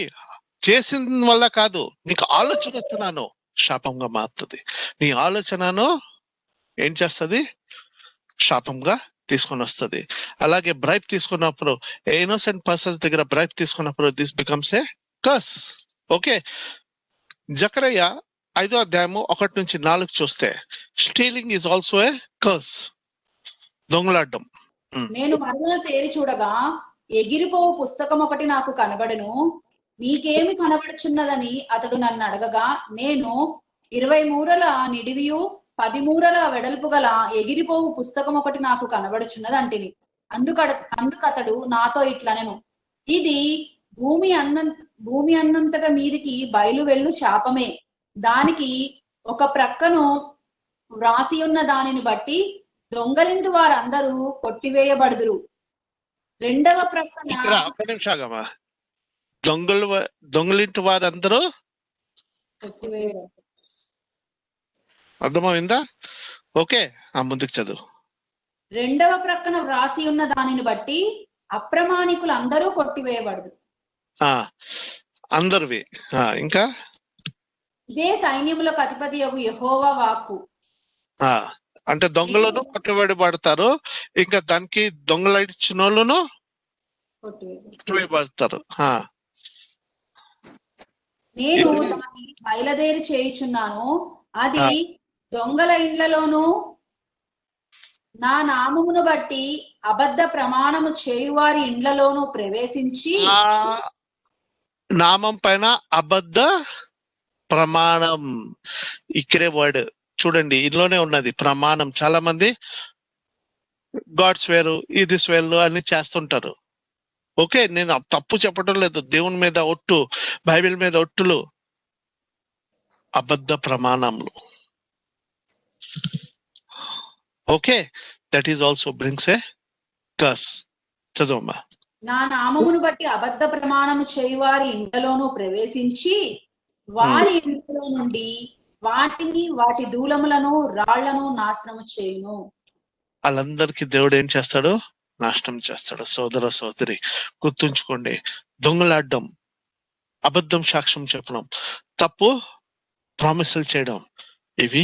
చేసిన వల్ల కాదు, నీకు ఆలోచన వచ్చినాను శాపంగా మారుతుంది. నీ ఆలోచనను ఏం చేస్తుంది? శాపంగా తీసుకొని వస్తుంది. అలాగే బ్రైబ్ తీసుకున్నప్పుడు, ఇన్నోసెంట్ పర్సన్స్ దగ్గర బ్రైబ్ తీసుకున్నప్పుడు this becomes a curse. Okay, Zechariah 5వ అధ్యాయము 1-4 చూస్తే stealing is also a curse. దొంగలాడడం. నేను మరలా తేరి చూడగా ఎగిరిపోవు పుస్తకం ఒకటి నాకు కనబడెను. మీకేమి కనబడుచున్నదని అతడు నన్ను అడగగా, నేను 20 మూరల నిడివియు 10 మూరల వెడల్పు గల ఎగిరిపోవు పుస్తకం ఒకటి నాకు కనబడుచున్నది అంటిని. అందుకతడు నాతో ఇట్లనెను, ఇది భూమి అన్నంతట మీదికి బయలు వెళ్ళు శాపమే. దానికి ఒక ప్రక్కను వ్రాసి ఉన్న దానిని బట్టి దొంగలింటి వారందరూ కొట్టివేయబడుదురు. రెండవ ప్రక్కన ఒక్క నిమిషం, దొంగలింటి వారందరూ కొట్టివేయబడుదురు. అర్థమైందా? ఓకే, ఆ ముందుకు చదువు. రెండవ ప్రక్కన వ్రాసి ఉన్న దానిని బట్టి అప్రమాణికులు అందరూ కొట్టివేయబడదు. అందరివి. ఇంకా ఇదే సైన్యములకు అధిపతి యెహోవా వాక్కు. అంటే దొంగలను కొట్టివేయబడతారు, ఇంకా దానికి దొంగలిచ్చిన వాళ్ళను కొట్టివేయబడతారు. నేను దాన్ని బయలుదేరి చేయుచున్నాను. అది దొంగల ఇండ్లలోను నా నామమును బట్టి అబద్ధ ప్రమాణము చేయువారి ఇండ్లలోను ప్రవేశించి, నామం పైన అబద్ధ ప్రమాణం. ఇక్కడే వర్డ్ చూడండి, ఇందులోనే ఉన్నది ప్రమాణం. చాలా మంది గాడ్స్ వేరు, ఇది వేరు అని చేస్తుంటారు. ఓకే, నేను తప్పు చెప్పడం లేదు. దేవుని మీద ఒట్టు, బైబిల్ మీద ఒట్టులు అబద్ధ ప్రమాణములు. Okay, that is also brings a curse. చదవమ్మా. నా నామమును బట్టి అబద్ధ ప్రమాణము చేయువారి ఇండ్లలోను ప్రవేశించి వారి ఇంట్లో నుండి వాటిని, వాటి దూలములను, రాళ్లను నాశనము చేయును. వాళ్ళందరికీ దేవుడు ఏం చేస్తాడు? నాశనం చేస్తాడు. సోదర సోదరి, గుర్తుంచుకోండి, దొంగలాడడం, అబద్ధం సాక్ష్యం చెప్పడం, తప్పు ప్రామిసులు చేయడం, ఇవి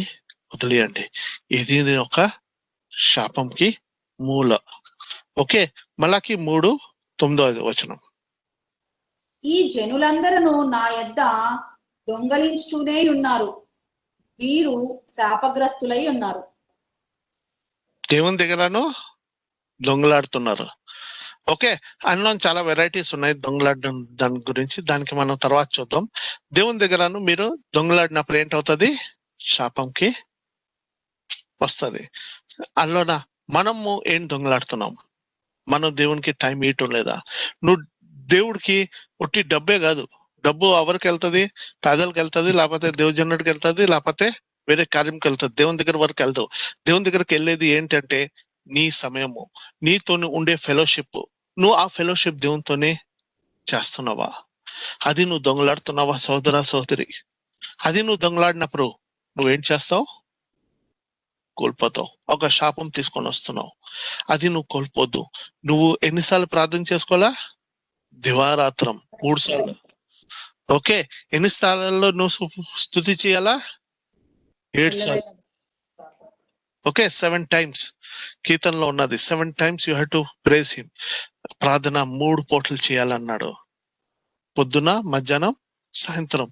వదిలేయండి. ఇది ఒక శాపంకి మూల. ఓకే, మలాకి 3:9 ఈ జనులందరూ నా యొద్ద దొంగలించుతూనే ఉన్నారు, వీరు శాపగ్రస్తులై ఉన్నారు. దేవుని దగ్గరను దొంగలాడుతున్నారు. ఓకే, అందులో చాలా వెరైటీస్ ఉన్నాయి దొంగలాడడం దాని గురించి. దానికి మనం తర్వాత చూద్దాం. దేవుని దగ్గరను మీరు దొంగలాడినప్పుడు ఏంటవుతుంది? శాపంకి వస్తుంది. అందులోన మనము ఏం దొంగలాడుతున్నాం? మనం దేవునికి టైం ఇవ్వటం లేదా? నువ్వు దేవుడికి ఒట్టి డబ్బే కాదు, డబ్బు ఎవరికి వెళ్తుంది? పేదలకు వెళ్తుంది, లేకపోతే దేవుజనుడికి వెళ్తుంది, లేకపోతే వేరే కార్యంకి వెళ్తుంది. దేవుని దగ్గర వరకు వెళ్తావు. దేవుని దగ్గరికి వెళ్ళేది ఏంటంటే నీ సమయము, నీతో ఉండే ఫెలోషిప్. నువ్వు ఆ ఫెలోషిప్ దేవునితోనే చేస్తున్నావా? అది నువ్వు దొంగలాడుతున్నావా సోదర సోదరి? అది నువ్వు దొంగలాడినప్పుడు నువ్వేం చేస్తావు? కోల్పోతావు. ఒక శాపం తీసుకొని వస్తున్నావు, అది నువ్వు కోల్పోద్దు. నువ్వు ఎన్నిసార్లు ప్రార్థన చేసుకోవాలా? దివారాత్రం 3 సార్లు. ఓకే, ఎన్ని స్థానాల్లో నువ్వు స్తుతి చేయాలా? 7 సార్లు. Okay, 7 times. కీర్తనలో ఉన్నది 7 times you have to praise him. ప్రార్థన 3 పూటలు చేయాలన్నాడు, పొద్దున, మధ్యాహ్నం, సాయంత్రం.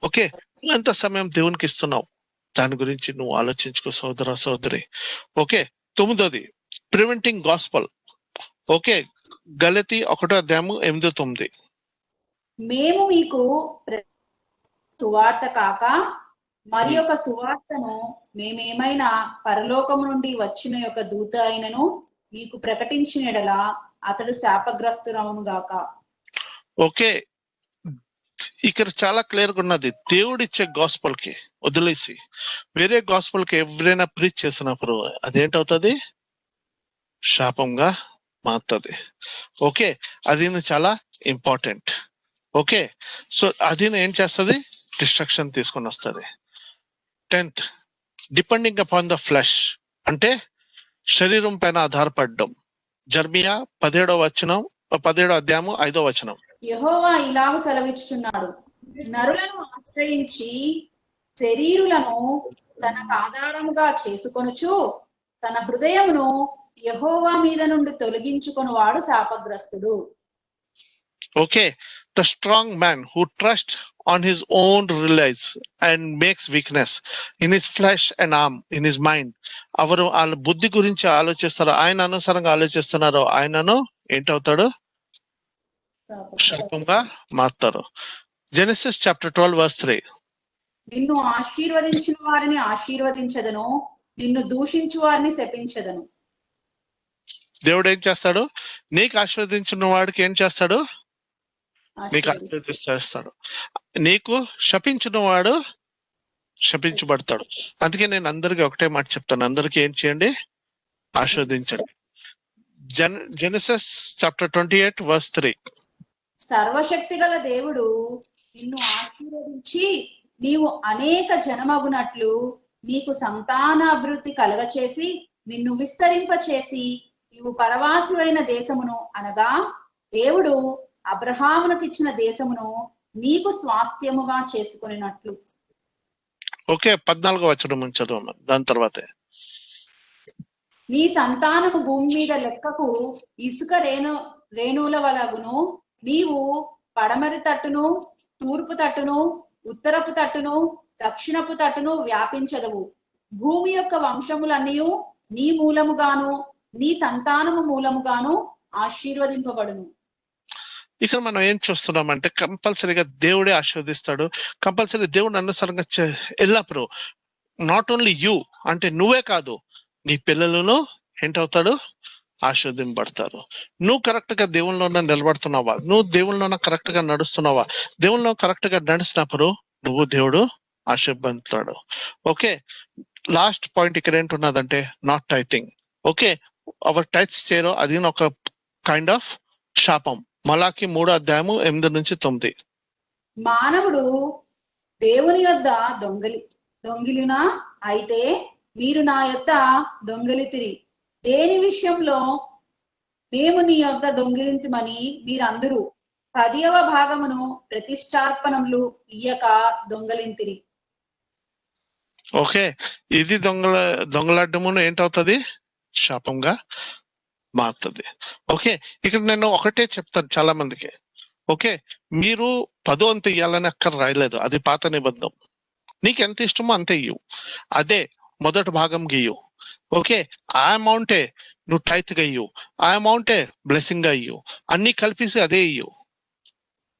ఓకే, నువ్వు ఎంత సమయం దేవునికి ఇస్తున్నావు? దాని గురించి నువ్వు ఆలోచించుకో సోదర సోదరి. ఓకే, 9ది ప్రివెంటింగ్ గాస్పల్. ఓకే, గలతీ 1:8-9. మేము మీకు సువార్త కాక మరి ఒక సువార్తను మేమేమైనా పరలోకము నుండి వచ్చిన యొక్క దూత అయినను మీకు ప్రకటించిన ఎడల అతడు శాపగ్రస్తురవును గాక. ఓకే, ఇక్కడ చాలా క్లియర్ గా ఉన్నది. దేవుడిచ్చే గాస్పల్ కి వదిలేసి వేరే గాస్పల్ కి ఎవరైనా ప్రీచ్ చేసినప్పుడు అదేంటవుతుంది? శాపంగా మారుతుంది. ఓకే, అది చాలా ఇంపార్టెంట్. ఓకే, సో అది ఏం చేస్తుంది? డిస్ట్రక్షన్ తీసుకొని వస్తుంది. 10th, depending upon the flesh అంటే శరీరం పైన ఆధారపడడం. జర్మియా 17:5. యెహోవా ఇలాగు సెలవిచ్చుచున్నాడు, నరులను ఆశ్రయించి శరీరులను తనకు ఆధారముగా చేసుకొనుచు తన హృదయమును యెహోవా మీద నుండి తొలగించుకొని వాడు శాపగ్రస్తుడు. Okay, the strong man who trust on his own relies and makes weakness in his flesh and arm, in his mind. Hour వాళ్ళ బుద్ధి గురించి ఆలోచిస్తారు, ఆయన అనుసారంగా ఆలోచిస్తున్నారో ఆయనను ఏంటవుతాడు? శాపంగా మారుతారు. Genesis chapter 12:3. నిన్ను ఆశీర్వదించిన వారిని ఆశీర్వదించదను, నిన్ను దూషించు వారిని శపించదను. దేవుడు ఏం చేస్తాడు? నీకు ఆశీర్వదించిన వాడికి ఏం చేస్తాడు? నీకు ఆశీర్వదిస్తాడు. నీకు శపించిన వాడు శపించబడతాడు. అందుకే నేను అందరికి ఒకటే మాట చెప్తాను, అందరికి ఏం చేయండి? ఆశీర్వదించండి. Genesis chapter 28:3. సర్వశక్తి గల దేవుడు నిన్ను ఆశీర్వదించి నీవు అనేక జనమగునట్లు నీకు సంతానాభివృద్ధి కలగచేసి నిన్ను విస్తరింపచేసి నీవు పరవాసివైన దేశమును అనగా దేవుడు అబ్రహామునకు ఇచ్చిన దేశమును నీకు స్వాస్థ్యముగా చేసుకున్నట్లు. ఓకే, 14వ చదువు దాని తర్వాతే. నీ సంతానము భూమి మీద లెక్కకు ఇసుక రేణువుల వలగును, నీవు పడమరి తట్టును, తూర్పు తట్టును, ఉత్తరపు తట్టును, దక్షిణపు తట్టును వ్యాపించదవు. భూమి యొక్క వంశములన్నీ నీ మూలముగాను నీ సంతానము మూలముగాను ఆశీర్వదింపబడును. ఇక్కడ మనం ఏం చూస్తున్నామంటే కంపల్సరీగా దేవుడే ఆశీర్వదిస్తాడు. కంపల్సరీ దేవుడు అనుసారంగా ఎల్లప్పుడూ నాట్ ఓన్లీ యూ అంటే నువ్వే కాదు, నీ పిల్లలను ఏంటవుతాడు? ఆశీర్వదింపబడతారు. నువ్వు కరెక్ట్ గా దేవుళ్ళలోనే నిలబడుతున్నావా? నువ్వు దేవుళ్ళలోనే కరెక్ట్ గా నడుస్తున్నావా? దేవుళ్ళలో కరెక్ట్ గా నడిచినప్పుడు నువ్వు దేవుడు ఆశీర్వదిస్తాడు. ఓకే, లాస్ట్ పాయింట్ ఇక్కడ ఏంటున్నదంటే నాట్ టైథింగ్. ఓకే, అవర్ టైత్స్ చేయరు, అది ఒక కైండ్ ఆఫ్ శాపం. మలాకి 3:8-9. మానవుడు దేవుని యొద్ద దొంగిలినా అయితే మీరు నా యొద్ద దొంగిలితిరి. దేని విషయంలో మేము నీ యొద్ద దొంగిలింతుమని మీరందరూ 10వ భాగమును ప్రతిష్టార్పణములు ఇయ్యక దొంగలింతిరి. ఓకే, ఇది దొంగలాడ్డమును ఏంటవుతుంది? శాపంగా మారుతుంది. ఓకే, ఇక్కడ నేను ఒకటే చెప్తాను చాలా మందికి. ఓకే, మీరు 10వ వంతు ఇవ్వాలని అక్కడ రాయలేదు, అది పాత నిబంధన. నీకు ఎంత ఇష్టమో అంతే ఇయ్యు, అదే మొదటి భాగం గీయు. ఓకే, ఆ అమౌంటే నువ్వు టైత్ గా ఇయ్యు, ఆ అమౌంటే బ్లెస్సింగ్ గా ఇయ్యు, అన్ని కలిపేసి అదే ఇయ్యు.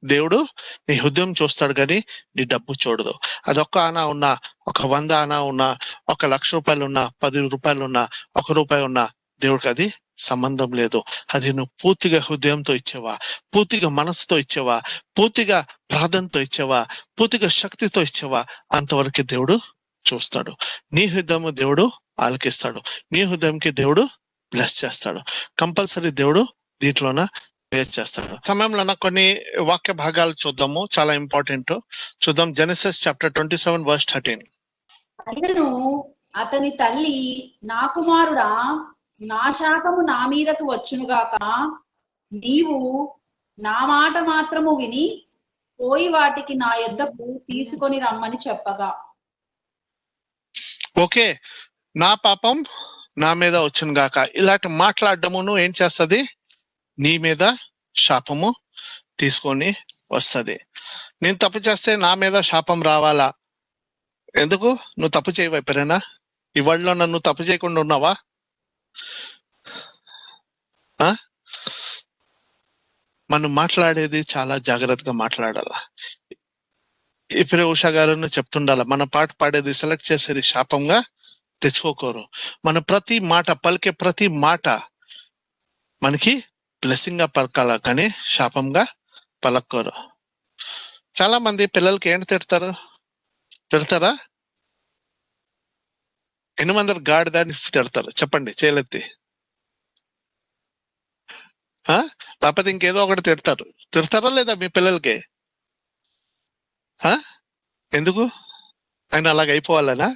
దేవుడు నీ హృదయం చూస్తాడు కానీ నీ డబ్బు చూడదు. అది 1 ఆనా ఉన్నా, 100 ఆనా ఉన్నా, 1,00,000 రూపాయలు ఉన్నా, 10 రూపాయలు ఉన్నా, 1 రూపాయి ఉన్నా, దేవుడికి అది సంబంధం లేదు. అది నువ్వు పూర్తిగా హృదయంతో ఇచ్చేవా, పూర్తిగా మనసుతో ఇచ్చేవా, పూర్తిగా ప్రార్థనతో ఇచ్చేవా, పూర్తిగా శక్తితో ఇచ్చేవా, అంతవరకు దేవుడు చూస్తాడు. నీ హృదయం దేవుడు ఆలకిస్తాడు, నీ హృదయంకి దేవుడు బ్లెస్ చేస్తాడు. కంపల్సరీ దేవుడు దీంట్లోన బ్లెస్ చేస్తాడు. సమయంలో కొన్ని వాక్య భాగాలు చూద్దాము, చాలా ఇంపార్టెంట్. చూద్దాం. Genesis chapter 27:13. అయినను అతని తల్లి, నా కుమారుడా, నా శాపము నా మీదకు వచ్చునుగాక, నీవు నా మాట మాత్రము విని పోయి వాటికి నా యొద్దకు తీసుకొని రమ్మని చెప్పగా. ఓకే, నా పాపం నా మీద వచ్చును గాక, ఇలాంటి మాట్లాడడమును ఏం చేస్తుంది? నీ మీద శాపము తీసుకొని వస్తుంది. నేను తప్పు చేస్తే నా మీద శాపం రావాలా? ఎందుకు? నువ్వు తప్పు చేయవా? ఎప్పుడైనా ఇవాళలో నన్ను తప్పు చేయకుండా ఉన్నావా? మనం మాట్లాడేది చాలా జాగ్రత్తగా మాట్లాడాల. ఇప్పుడే ఉషా గారు చెప్తుండాల, మన పాట పాడేది సెలెక్ట్ చేసేది శాపంగా తెచ్చుకోకోరు. మన ప్రతి మాట పలికే ప్రతి మాట మనకి బ్లెస్సింగ్ గా పలకాల, కానీ శాపంగా పలక్కోరు. చాలా మంది పిల్లలకి ఏంటి తిడతారా? ఎన్ని మంది గాడిదాన్ని తిడతారు చెప్పండి చేయలెత్తి. లేకపోతే ఇంకేదో ఒకటి తిడతారా లేదా మీ పిల్లలకి? ఎందుకు? ఆయన అలాగ అయిపోవాలనా?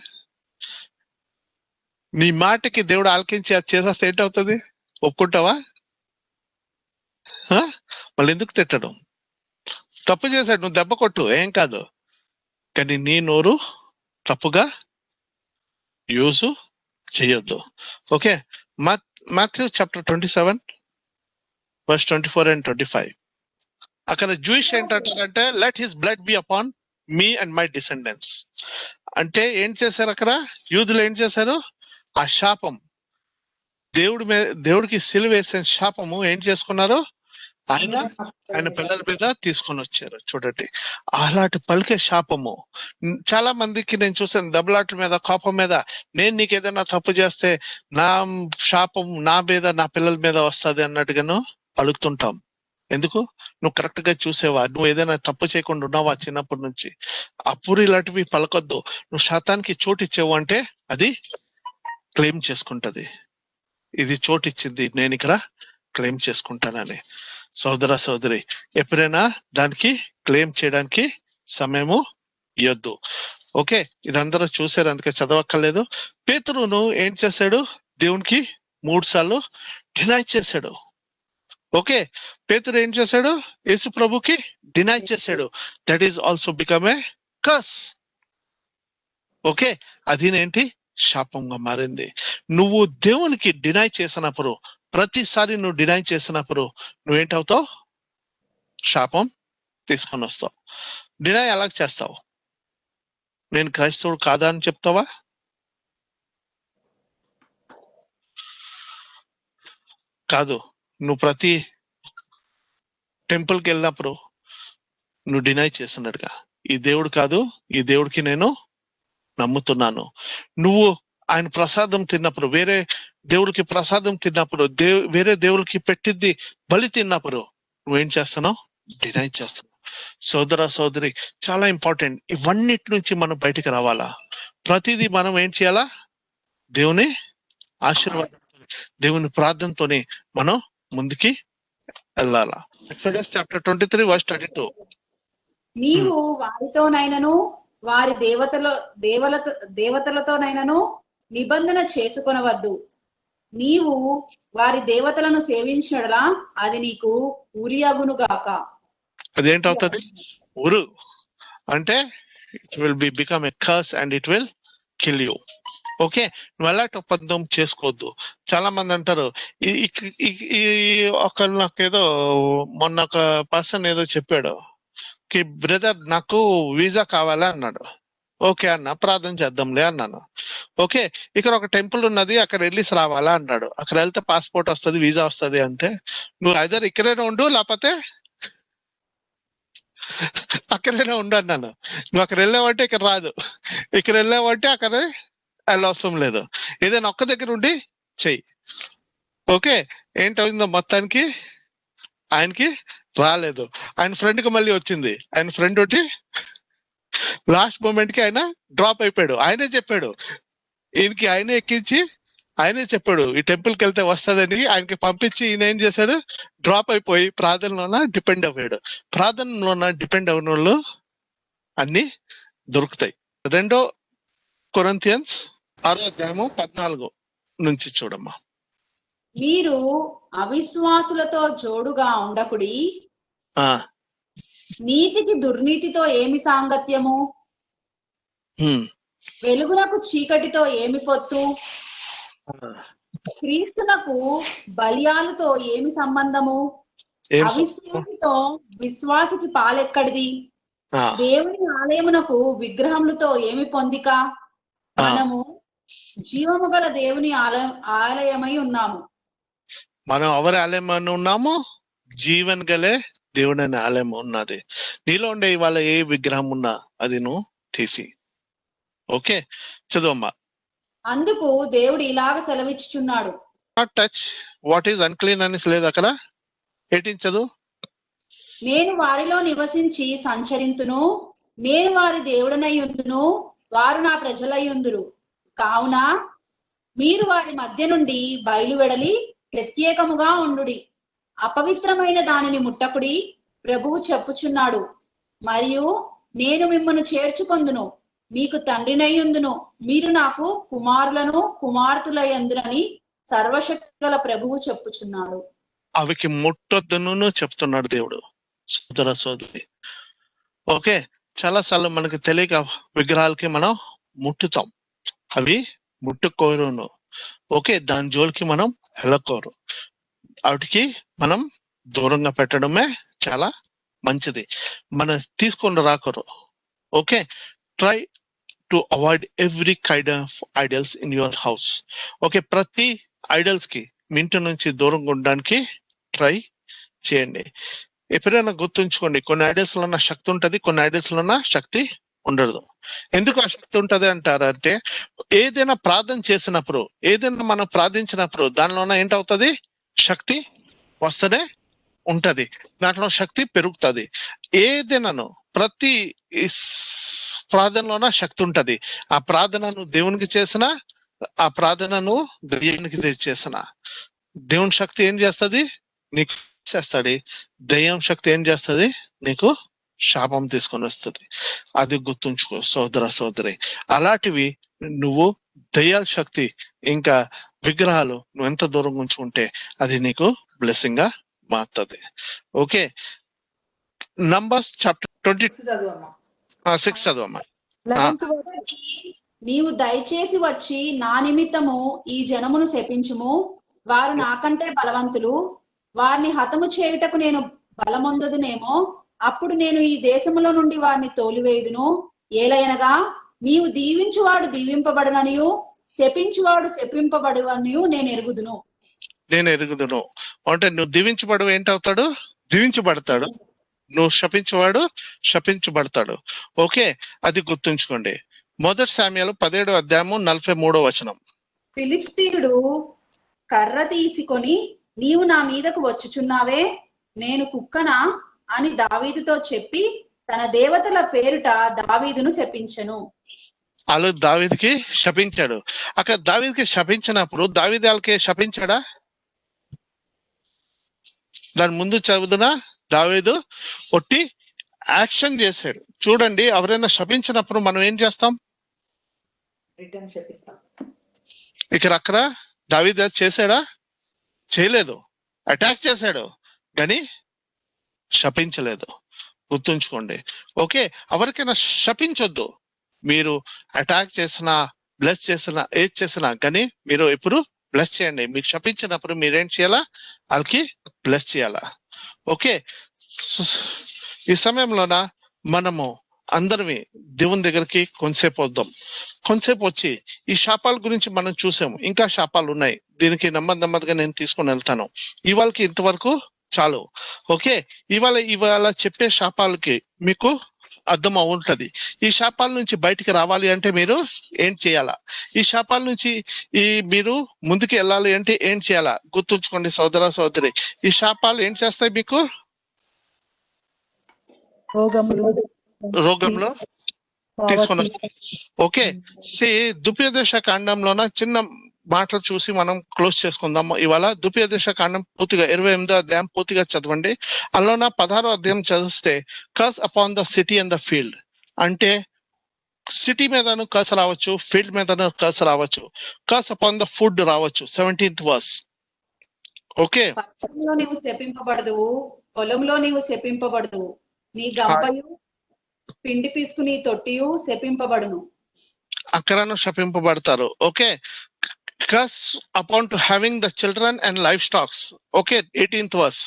నీ మాటకి దేవుడు ఆలకించి అది చేసేస్తే ఏంటవుతుంది? ఒప్పుకుంటావా? మళ్ళీ ఎందుకు తిట్టడం? తప్పు చేశాడు, నువ్వు దెబ్బ కొట్టు, ఏం కాదు, కానీ నీ నోరు తప్పుగా యూజ్ చేయొద్దు. Okay, Matthew chapter 27 verse 24 and 25. అక్కడ జూయిష్ ఏంటంటారంటే, let his blood be upon me and my descendants. అంటే ఏం చేశారు అక్కడ? యూదులు ఏం చేశారు? ఆ శాపం, దేవుడికి సిలువ వేసిన శాపము ఏం చేసుకున్నారు? ఆయన పిల్లల మీద తీసుకొని వచ్చారు. చూడండి, అలాంటి పలికే శాపము చాలా మందికి నేను చూసాను. దెబ్బలాట్ల మీద, కోపం మీద, నేను నీకు ఏదైనా తప్పు చేస్తే నా శాపం నా మీద, నా పిల్లల మీద వస్తుంది అన్నట్టుగాను పలుకుతుంటాం. ఎందుకు? నువ్వు కరెక్ట్ గా చూసేవా? నువ్వు ఏదైనా తప్పు చేయకుండా ఉన్నావా చిన్నప్పటి నుంచి? అప్పుడు ఇలాంటివి పలకొద్దు. నువ్వు శాతానికి చోటు ఇచ్చావు అంటే అది క్లెయిమ్ చేసుకుంటది. ఇది చోటు ఇచ్చింది, నేను ఇక్కడ క్లెయిమ్ చేసుకుంటానని. సోదర సోదరి, ఎప్పుడైనా దానికి క్లెయిమ్ చేయడానికి సమయము ఇవ్వద్దు. ఓకే, ఇదందరూ చూసారు, అందుకే చదవక్కర్లేదు. పేతురును ఏం చేశాడు? దేవునికి 3 సార్లు డినై చేశాడు. ఓకే, పేతురు ఏం చేశాడు? యేసు ప్రభుకి డినై చేశాడు. That is also become a curse. Okay, అదేంటి? శాపంగా మారింది. నువ్వు దేవునికి డినై చేసినప్పుడు, ప్రతిసారి నువ్వు డినై చేసినప్పుడు నువ్వేంటవుతావు? శాపం తీసుకొని వస్తావు. డినై ఎలా చేస్తావు? నేను క్రైస్తవుడు కాదా అని చెప్తావా? కాదు. నువ్వు ప్రతి టెంపుల్కి వెళ్ళినప్పుడు నువ్వు డినై చేసినట్టుగా, ఈ దేవుడు కాదు, ఈ దేవుడికి నేను నమ్ముతున్నాను. నువ్వు ఆయన ప్రసాదం తిన్నప్పుడు, వేరే దేవుడికి ప్రసాదం తిన్నప్పుడు, వేరే దేవుడికి పెట్టింది బలి తిన్నప్పుడు నువ్వేం చేస్తున్నావు? డినై చేస్తున్నావు. సోదర సోదరి, చాలా ఇంపార్టెంట్. ఇవన్నిటి నుంచి మనం బయటికి రావాలా. ప్రతిదీ మనం ఏం చేయాలా? దేవుని ఆశీర్వాదం, దేవుని ప్రార్థనతోనే మనం ముందుకి వెళ్ళాలా. Exodus chapter 23 verse 22. నీవు వారితోనైనను వారి దేవతలతోనైనను నిబంధన చేసుకొనవద్దు. నీవు వారి దేవతలను సేవించడలా అది నీకు ఉరియగును గాక. అదేంటవుతుంది? ఉరు అంటే it will become a curse and it will kill you. Okay, నువ్వు ఎలాంటి ఒప్పందం చేసుకోవద్దు. చాలా మంది అంటారు, ఒకళ్ళు నాకేదో మొన్న ఒక పర్సన్ ఏదో చెప్పాడు, బ్రదర్ నాకు వీసా కావాలా అన్నాడు. ఓకే అన్న, ప్రార్థన చేద్దాంలే అన్నాను. ఓకే, ఇక్కడ ఒక టెంపుల్ ఉన్నది, అక్కడ వెళ్ళేసి రావాలా అన్నాడు. అక్కడ వెళ్తే పాస్పోర్ట్ వస్తుంది, వీసా వస్తుంది. అంటే నువ్వు ఐదర్ ఇక్కడైనా ఉండు, లేకపోతే అక్కడైనా ఉండు అన్నాను. నువ్వు అక్కడ వెళ్ళావంటే ఇక్కడ రాదు, ఇక్కడ వెళ్ళావంటే అక్కడ అవసరం లేదు. ఏదైనా ఒక్క దగ్గర ఉండి చెయ్యి. ఓకే, ఏంటవుతుందో మొత్తానికి ఆయనకి రాలేదు. ఆయన ఫ్రెండ్ కి మళ్ళీ వచ్చింది. ఆయన ఫ్రెండ్ ఒకటి లాస్ట్ మూమెంట్ కి ఆయన డ్రాప్ అయిపోయాడు. ఆయనే చెప్పాడు, ఈయనకి ఆయనే ఎక్కించి ఆయనే చెప్పాడు ఈ టెంపుల్కి వెళ్తే వస్తుందని. ఆయనకి పంపించి ఈయన ఏం చేశాడు? డ్రాప్ అయిపోయి ప్రార్థనలోన డిపెండ్ అవ్వాడు. ప్రార్థనలోన డిపెండ్ అయిన వాళ్ళు అన్ని దొరుకుతాయి. 2 కొరింథియన్స్ 6:14 నుంచి చూడమ్మా. మీరు అవిశ్వాసులతో జోడుగా ఉండకుడి. నీతికి దుర్నీతితో ఏమి సాంగత్యము? వెలుగునకు చీకటితో ఏమి పొత్తు? క్రీస్తునకు బలియాలతో ఏమి సంబంధము? అవిశ్వాసితో విశ్వాసికి పాలెక్కడిది? దేవుని ఆలయమునకు విగ్రహములతో ఏమి పొందిక? మనము జీవము గల దేవుని ఆలయమై ఉన్నాము. మనం ఎవరి ఆలయమై ఉన్నాము? జీవన్ గలే దేవుడు అనే ఆలయం ఉన్నది. నీలో ఉండే ఇవాళ ఏ విగ్రహం ఉన్నా అది నువ్వు తీసి. ఓకే, చదువమ్మా. అందుకు దేవుడు ఇలాగ సెలవిచ్చుచున్నాడు. Not touch what is unclean అనేసి లేదు అక్కడ. 18 చదువు. నేను వారిలో నివసించి సంచరింతును, నేను వారి దేవుడనై ఉందును, వారు నా ప్రజలై ఉందురు. కావున మీరు వారి మధ్య నుండి బయలువెడలి ప్రత్యేకముగా ఉండుడి, అపవిత్రమైన దానిని ముట్టకుడి, ప్రభువు చెప్పుచున్నాడు. మరియు నేను మిమ్మల్ని చేర్చుకొందును, మీకు తండ్రినై ఉందును, మీరు నాకు కుమారులను కుమార్తెలయందురని సర్వశక్తి గల ప్రభువు చెప్పుచున్నాడు. అవికి ముట్టొద్దును చెప్తున్నాడు దేవుడు. సోదర సోదరి, ఓకే, చాలా సార్లు మనకు తెలియక విగ్రహాలకి మనం ముట్టుతాం. అవి ముట్టుకోరును. ఓకే, దాని జోలికి మనం వెళ్ళకోరు. వాటికి మనం దూరంగా పెట్టడమే చాలా మంచిది. మనం తీసుకొని రాకరు. Okay, try to avoid every kind of idols in your house. Okay, ప్రతి ఐడల్స్ కి మీ ఇంటి నుంచి దూరంగా ఉండడానికి ట్రై చేయండి. ఎప్పుడైనా గుర్తుంచుకోండి, కొన్ని ఐడల్స్ లో ఉన్న శక్తి ఉంటది, కొన్ని ఐడల్స్ లో ఉన్న శక్తి ఉండదు. ఎందుకు ఆ శక్తి ఉంటది అంటారంటే, ఏదైనా ప్రార్థన చేసినప్పుడు, ఏదైనా మనం ప్రార్థించినప్పుడు దానిలోన ఏంటవుతుంది, శక్తి వస్తూనే ఉంటది, దాంట్లో శక్తి పెరుగుతుంది. ఏదైనాను ప్రతి ప్రార్థనలోన శక్తి ఉంటది. ఆ ప్రార్థనను దేవునికి చేసిన, ఆ ప్రార్థనను దయ్యానికి చేసిన, దేవుని శక్తి ఏం చేస్తుంది, నీకు చేస్తాడు. దయ్యం శక్తి ఏం చేస్తుంది, నీకు శాపం తీసుకొని వస్తుంది. అది గుర్తుంచుకో సోదర సోదరి. అలాంటివి నువ్వు దయ్యాల శక్తి ఇంకా విగ్రహాలు నువ్వు ఎంత దూరం ఉంచుకుంటే అది నీకు బ్లెస్సింగ్ గా మారుతుంది. Okay, numbers chapter 26 చదువమ్మా. 11th verse. నీవు దయచేసి వచ్చి నా నిమిత్తము ఈ జనమును శపించుము, వారు నాకంటే బలవంతులు, వారిని హతము చేయుటకు నేను బలమొందదునేమో, అప్పుడు నేను ఈ దేశములో నుండి వారిని తోలివేయుదును. ఏలయనగా నీవు దీవించువాడు దీవింపబడుననియు, శపించువాడు శపింపబడుననియు నేను ఎరుగుదును. అంటే నువ్వు దీవించబడు ఏంటవుతాడు, దీవించబడతాడు. నువ్వు శపించేవాడు శపించబడతాడు. ఓకే, అది గుర్తుంచుకోండి. 1 సామ్యుయేలు 17వ అధ్యాయము 43వ వచనం. ఫిలిష్తీయుడు కర్ర తీసుకొని, నీవు నా మీదకు వచ్చుచున్నావే, నేను కుక్కనా అని దావీదుతో చెప్పి తన దేవతల పేరుట దావీదును శపించెను. వాళ్ళు దావీదుకి శపించాడు. అక్కడ దావీదుకి శపించినప్పుడు దావీదు వాళ్ళకి శపించాడా? దాని ముందు చదువుతున్నా, దావీదు ఒట్టి యాక్షన్ చేశాడు. చూడండి, ఎవరైనా శపించినప్పుడు మనం ఏం చేస్తాం, రిటర్న్ శపిస్తాం. అక్కడ దావీదు చేశాడా? చేయలేదు. అటాక్ చేశాడు కానీ శపించలేదు. గుర్తుంచుకోండి. ఓకే, ఎవరికైనా శపించొద్దు. మీరు అటాక్ చేసినా, బ్లెస్ చేసినా, ఏది చేసినా కానీ మీరు ఎప్పుడు బ్లెస్ చేయండి. మీకు శపించినప్పుడు మీరేం చేయాలా, వాళ్ళకి బ్లెస్ చేయాలా. ఓకే, ఈ సమయంలోన మనము అందరివి దేవుని దగ్గరికి కొంతసేపు వద్దాం. కొంతసేపు వచ్చి ఈ శాపాల గురించి మనం చూసాము, ఇంకా శాపాలు ఉన్నాయి. దీనికి నెమ్మదిగా నేను తీసుకొని వెళ్తాను. ఇవాళకి ఇంతవరకు చాలు. ఓకే, ఇవాళ చెప్పే శాపాలకి మీకు అర్థం అవుంటది. ఈ శాపాల నుంచి బయటికి రావాలి అంటే మీరు ఏం చేయాలా, ఈ శాపాల నుంచి మీరు ముందుకు వెళ్ళాలి అంటే ఏం చేయాలా గుర్తుంచుకోండి సోదర సోదరి. ఈ శాపాలు ఏం చేస్తాయి, మీకు రోగంలో తీసుకొని వస్తాయి. ఓకే, ద్వితీయోపదేశ కాండంలోన చిన్న మాటలు చూసి మనం క్లోజ్ చేసుకుందాం. ఇవాళ ద్వితీయోపదేశ కాండం పూర్తిగా 28వ అధ్యాయం పూర్తిగా చదవండి. అందులోన 16వ అధ్యాయం చదివిస్తే curse upon the city and the field అంటే సిటీ మీదను కర్స్ రావచ్చు, ఫీల్డ్ మీదను కర్స్ రావచ్చు. కర్స్ అపాన్ ద ఫుడ్ రావచ్చు. 17th verse. ఓకే, పట్టణంలో నీవు శపింపబడదువు, పొలంలో నీవు శపింపబడదువు, నీ గంపయు పిండి పీసుకు నీ తొట్టియు శపింపబడును. అక్కడను శపింపబడతారు. Okay, curse upon to having the children and livestocks. Okay, 18th verse.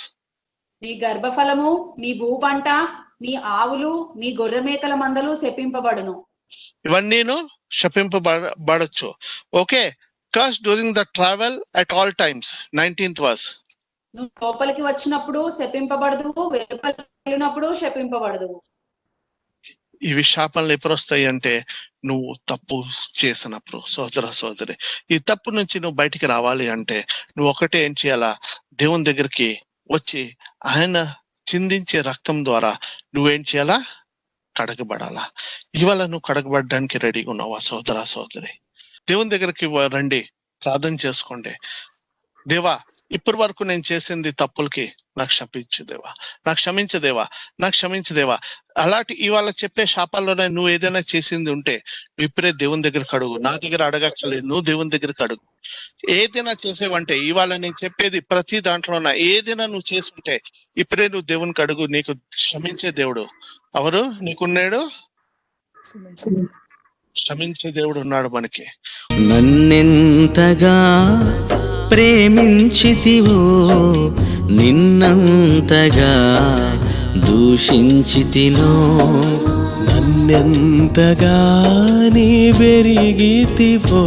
నీ గర్భఫలము, నీ భూపంట, నీ ఆవులు, నీ గొర్రె మేకల మందలు శపింపబడును. ఇవన్నీను శపింపబడచ్చు. Okay, curse during the travel at all times. 19th verse. నువ్వు లోపలికి వచ్చినప్పుడు శపింపబడదు, వెలుపలికి వెళ్ళినప్పుడు శపింపబడదు. ఇవి శాపాలు ఎప్పుడు వస్తాయి అంటే నువ్వు తప్పు చేసినప్పుడు. సోదర సోదరి, ఈ తప్పు నుంచి నువ్వు బయటికి రావాలి అంటే నువ్వు ఒకటే ఏం చేయాలా, దేవుని దగ్గరికి వచ్చి ఆయన చిందించే రక్తం ద్వారా నువ్వేం చేయాలా, కడగబడాలా. ఇవాళ నువ్వు కడగబడడానికి రెడీగా ఉన్నావా సోదర సోదరి? దేవుని దగ్గరికి రండి, ప్రార్థన చేసుకోండి. దేవా, ఇప్పటి వరకు నేను చేసింది తప్పులకి నాకు క్షమించు దేవా, నాకు క్షమించు దేవా, నాకు క్షమించు దేవా. అలాంటి ఇవాళ చెప్పే శాపాల్లోనే నువ్వు ఏదైనా చేసింది ఉంటే నువ్వు ఇప్పుడే దేవుని దగ్గరికి అడుగు. నా దగ్గర అడగక్కర్లేదు, నువ్వు దేవుని దగ్గరికి అడుగు. ఏదైనా చేసేవంటే ఇవాళ నేను చెప్పేది ప్రతి దాంట్లోన ఏదైనా నువ్వు చేసుంటే ఇప్పుడే నువ్వు దేవునికి అడుగు. నీకు క్షమించే దేవుడు ఎవరు నీకున్నాడు? క్షమించే దేవుడు ఉన్నాడు మనకి. నన్నెంతగా ప్రేమించితివో నిన్నంతగా దూషించితినో, నన్నెంతగా నీ వెరిగితివో